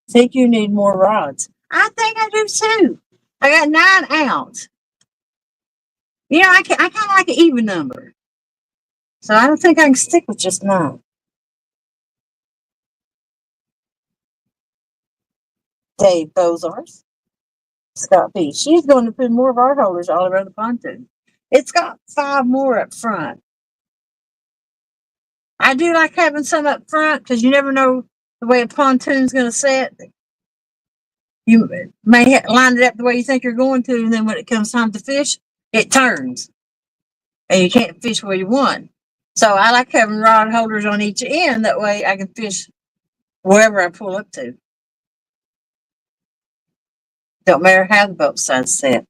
Think you need more rods. I think I do too. I got 9 ounce. You know, I kind of like an even number. So I don't think I can stick with just 9. Dave Bozars. Scott B. She's going to put more rod holders all around the pontoon. It's got 5 more up front. I do like having some up front because you never know the way a pontoon's going to set. You may line it up the way you think you're going to, and then when it comes time to fish, it turns, and you can't fish where you want. So I like having rod holders on each end. That way I can fish wherever I pull up to. Don't matter how the boat side's set.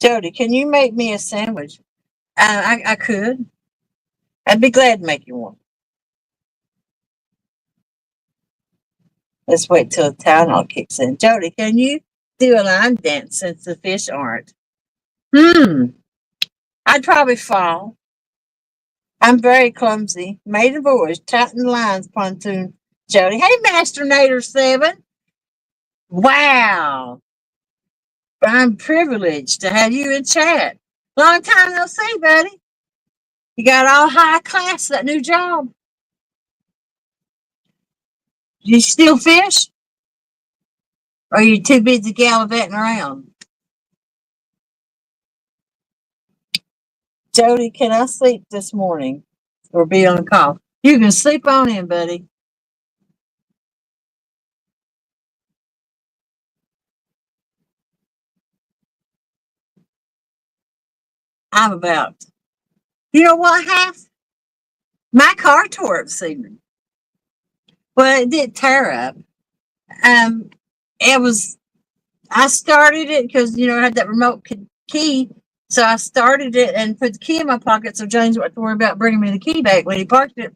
Jody, can you make me a sandwich? I could. I'd be glad to make you one. Let's wait till the Tylenol kicks in. Jody, can you do a line dance since the fish aren't? I'd probably fall. I'm very clumsy. Maiden Voyage, tighten the lines, pontoon. Jody, hey, Master Nader 7. Wow. I'm privileged to have you in chat. Long time no see, buddy. You got all high class, that new job. You still fish? Or are you too busy gallivanting around? Jody, can I sleep this morning or be on call? You can sleep on in, buddy. I'm about. You know what, half? My car tore up this evening. Well, it did tear up. It was, I started it because, I had that remote key. So I started it and put the key in my pocket so James wouldn't have to worry about bringing me the key back when he parked it.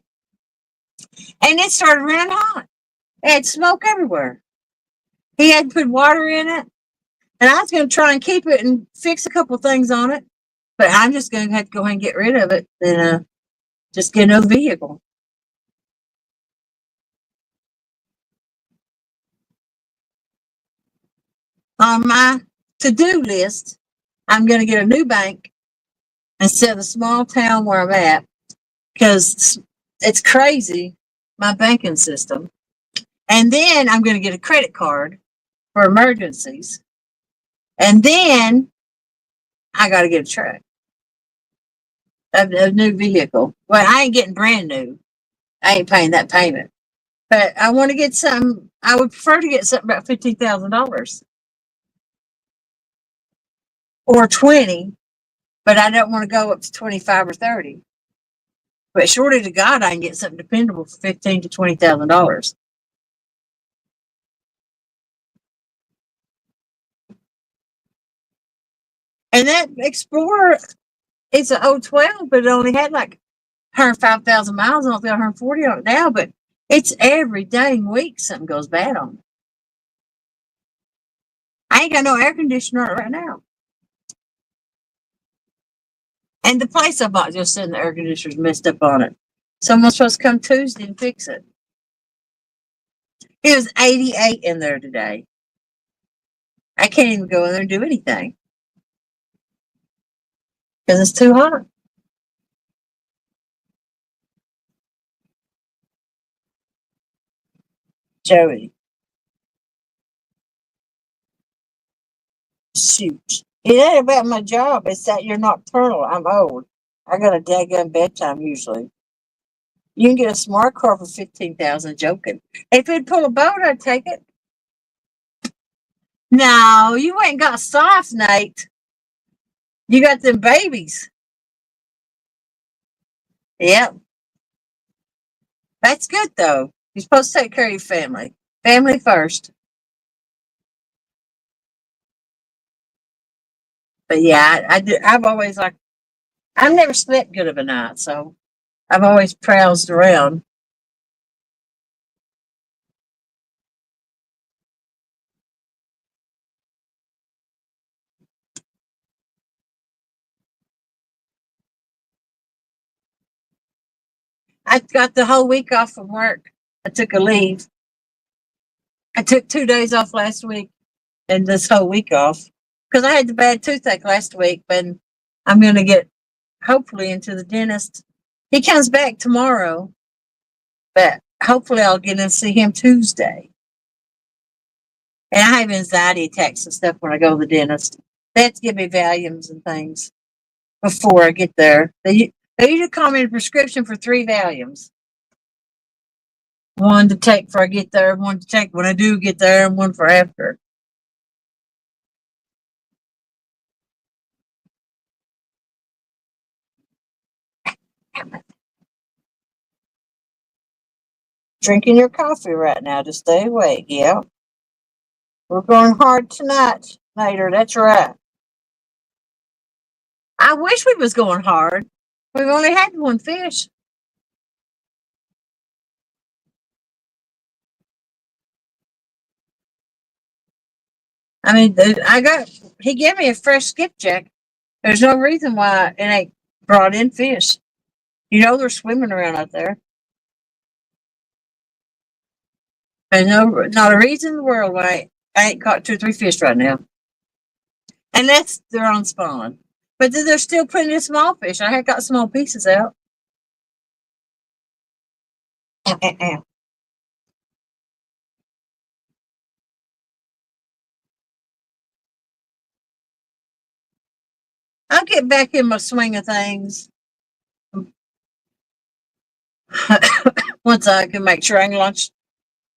And it started running hot. It had smoke everywhere. He had to put water in it. And I was going to try and keep it and fix a couple things on it. But I'm just going to have to go ahead and get rid of it and just get another vehicle. On my to-do list, I'm going to get a new bank instead of the small town where I'm at because it's crazy, my banking system. And then I'm going to get a credit card for emergencies. And then I got to get a truck, a new vehicle. Well, I ain't getting brand new. I ain't paying that payment. But I want to get something. I would prefer to get something about $15,000 or 20, but I don't want to go up to 25 or 30. But shortly to God, I can get something dependable for $15,000 to $20,000. And that Explorer, it's an 012, but it only had like 105,000 miles on it, 140 on it now. But it's every dang week something goes bad on it. I ain't got no air conditioner on it right now. And the place I bought just said the air conditioner's messed up on it. Someone's supposed to come Tuesday and fix it. It was 88 in there today. I can't even go in there and do anything because it's too hot. Joey. Shoot. It ain't about my job. It's that you're nocturnal. I'm old. I got a daggone bedtime usually. You can get a smart car for 15,000. Joking. If it'd pull a boat, I'd take it. No, you ain't got sauce, Nate. You got them babies. Yep. That's good though. You're supposed to take care of your family. Family first. But yeah, I do. I've always like. I've never slept good of a night, so I've always prowsed around. I got the whole week off from work. I took a leave. I took 2 days off last week and this whole week off because I had the bad toothache last week. But I'm going to get hopefully into the dentist. He comes back tomorrow, but hopefully I'll get in and see him Tuesday. And I have anxiety attacks and stuff when I go to the dentist. They have to give me Valiums and things before I get there. They usually call me a prescription for 3 Valiums. One to take before I get there, one to take when I do get there, and one for after. Drinking your coffee right now to stay awake. Yeah. We're going hard tonight, Nader. That's right. I wish we was going hard. We've only had one fish. I mean, he gave me a fresh skipjack. There's no reason why it ain't brought in fish. You know they're swimming around out there. There's not a reason in the world why I ain't caught 2 or 3 fish right now. And that's they're on spawn. But then there's still plenty of small fish. I had got small pieces out. Ow, ow, ow. I'll get back in my swing of things once I can make sure I can launch.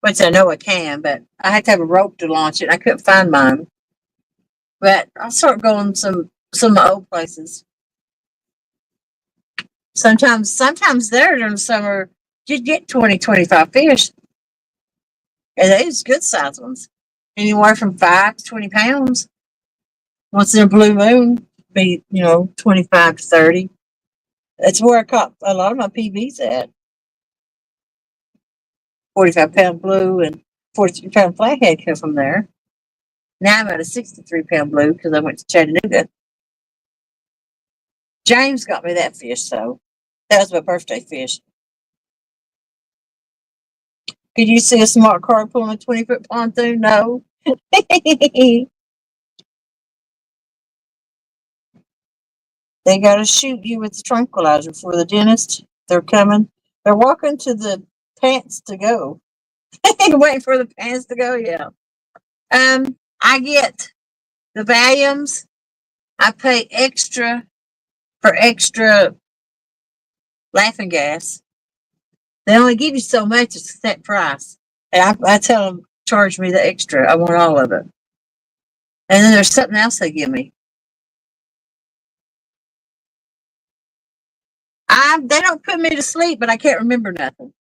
Once I know I can, but I had to have a rope to launch it. I couldn't find mine. But I'll start going some of the old places. Sometimes there during the summer, you'd get 20, 25 fish. And those good sized ones. Anywhere from 5 to 20 pounds. Once in a blue moon, be, 25 to 30. That's where I caught a lot of my PBs at. 45-pound blue and 43-pound flathead come from there. Now I'm at a 63-pound blue because I went to Chattanooga. James got me that fish, so that was my birthday fish. Could you see a smart car pulling a 20-foot pontoon? No. They got to shoot you with the tranquilizer for the dentist. They're coming. They're walking to the pants to go. Waiting for the pants to go. Yeah. I get the Valiums. I pay extra for extra laughing gas. They only give you so much. It's a set price. And I tell them, charge me the extra. I want all of it. And then there's something else they give me. They don't put me to sleep, but I can't remember nothing.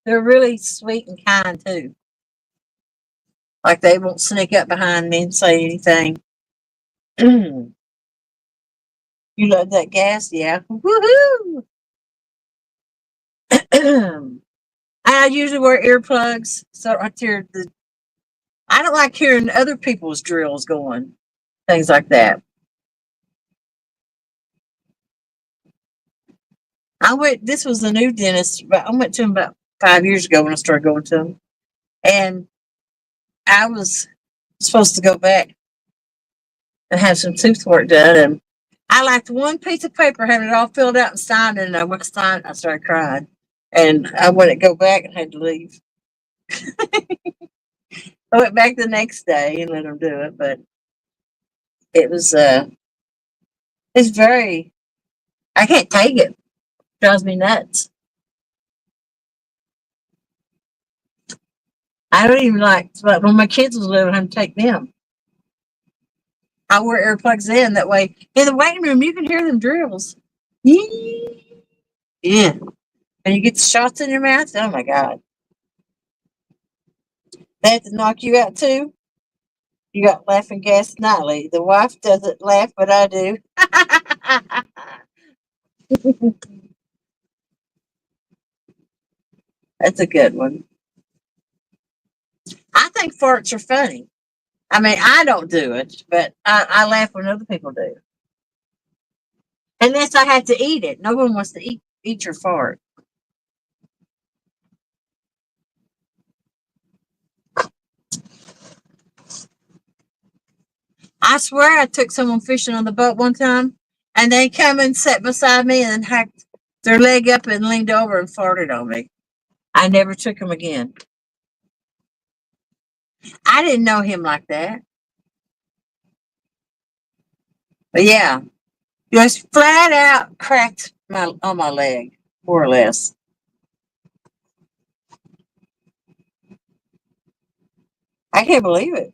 They're really sweet and kind too. Like they won't sneak up behind me and say anything. You love that gas? Yeah. Woohoo! I usually wear earplugs, so I hear I don't like hearing other people's drills going, things like that. This was a new dentist, but I went to him about 5 years ago when I started going to him. And I was supposed to go back and have some tooth work done. And I liked one piece of paper, having it all filled out and signed, and I went to sign. I started crying, and I wouldn't go back and had to leave. I went back the next day and let them do it, but it was it's very. I can't take it. Drives me nuts. I don't even like when my kids was little, I had to take them. I wear earplugs in that way. In the waiting room, you can hear them drills. Yeah. And you get the shots in your mouth. Oh my God. They have to knock you out too. You got laughing gas nightly. The wife doesn't laugh, but I do. That's a good one. I think farts are funny. I mean, I don't do it, but I laugh when other people do. Unless I have to eat it. No one wants to eat your fart. I swear I took someone fishing on the boat one time, and they come and sat beside me and then hacked their leg up and leaned over and farted on me. I never took him again. I didn't know him like that. But yeah, just flat out cracked on my leg, more or less. I can't believe it.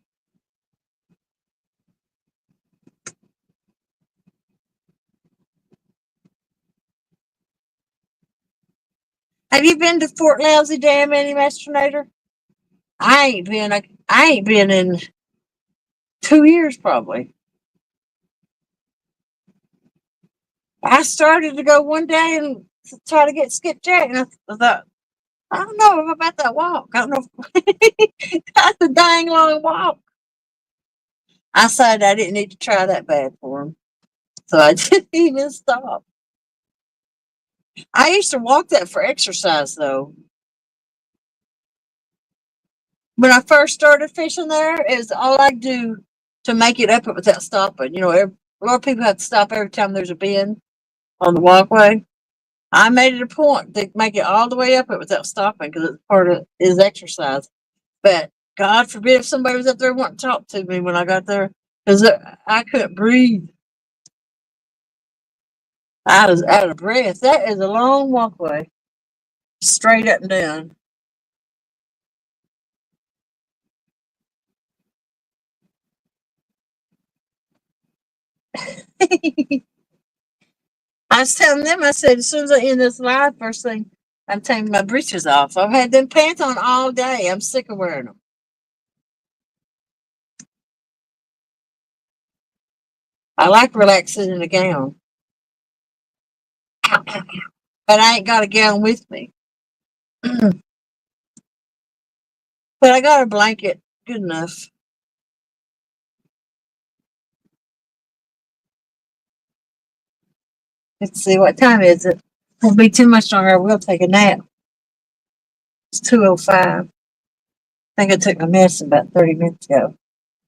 Have you been to Fort Lousy Dam, any Masternator? I ain't been. I ain't been in 2 years probably. I started to go one day and try to get skipjack, and I thought, I don't know about that walk. I don't know. That's a dang long walk. I decided I didn't need to try that bad for him, so I didn't even stop. I used to walk that for exercise, though. When I first started fishing there, it was all I do to make it up without stopping. A lot of people have to stop every time there's a bend on the walkway. I made it a point to make it all the way up it without stopping because it's part of his exercise. But God forbid if somebody was up there wanting to talk to me when I got there because I couldn't breathe. I was out of breath. That is a long walkway, straight up and down. I was telling them, I said, as soon as I end this live, first thing, I'm taking my breeches off. I've had them pants on all day. I'm sick of wearing them. I like relaxing in a gown, but I ain't got a gown with me. But I got a blanket, good enough. Let's see, what time is it? Won't be too much longer. I will take a nap. It's 2:05. I think I took my medicine about 30 minutes ago.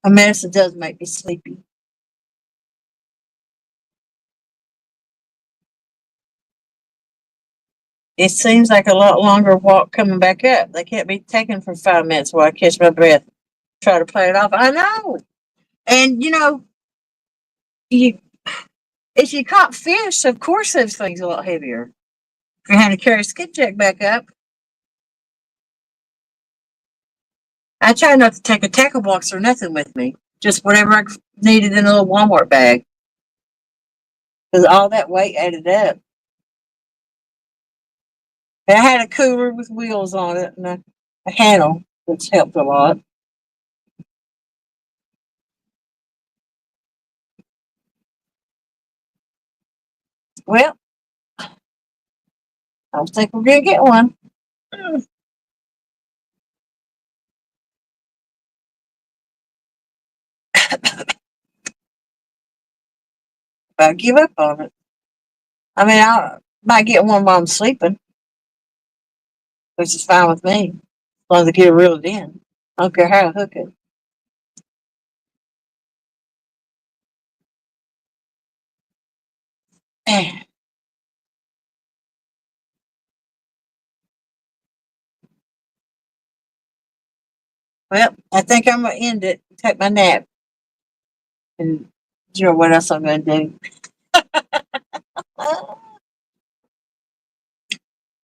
My medicine does make me sleepy. It seems like a lot longer walk coming back up. They can't be taken for 5 minutes while I catch my breath. Try to play it off. I know. And you if you caught fish, of course those things are a lot heavier. If you're having to carry a skipjack back up. I try not to take a tackle box or nothing with me. Just whatever I needed in a little Walmart bag. Because all that weight added up. And I had a cooler with wheels on it and a handle, which helped a lot. Well, I don't think we're going to get one. But I give up on it. I mean, I might get one while I'm sleeping, which is fine with me. As long as I get it reeled in. I don't care how I hook it. Well, I think I'm gonna end it, take my nap, and you know what else I'm gonna do.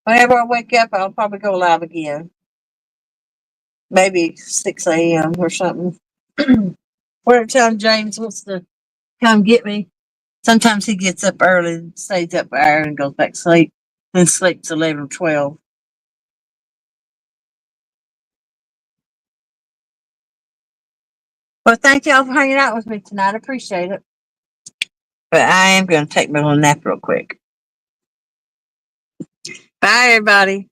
Whenever I wake up, I'll probably go live again. Maybe 6 a.m. or something. Where time James wants to come get me. Sometimes he gets up early, stays up an hour, and goes back to sleep. Then sleeps 11 or 12. Well, thank y'all for hanging out with me tonight. I appreciate it. But I am going to take my little nap real quick. Bye, everybody.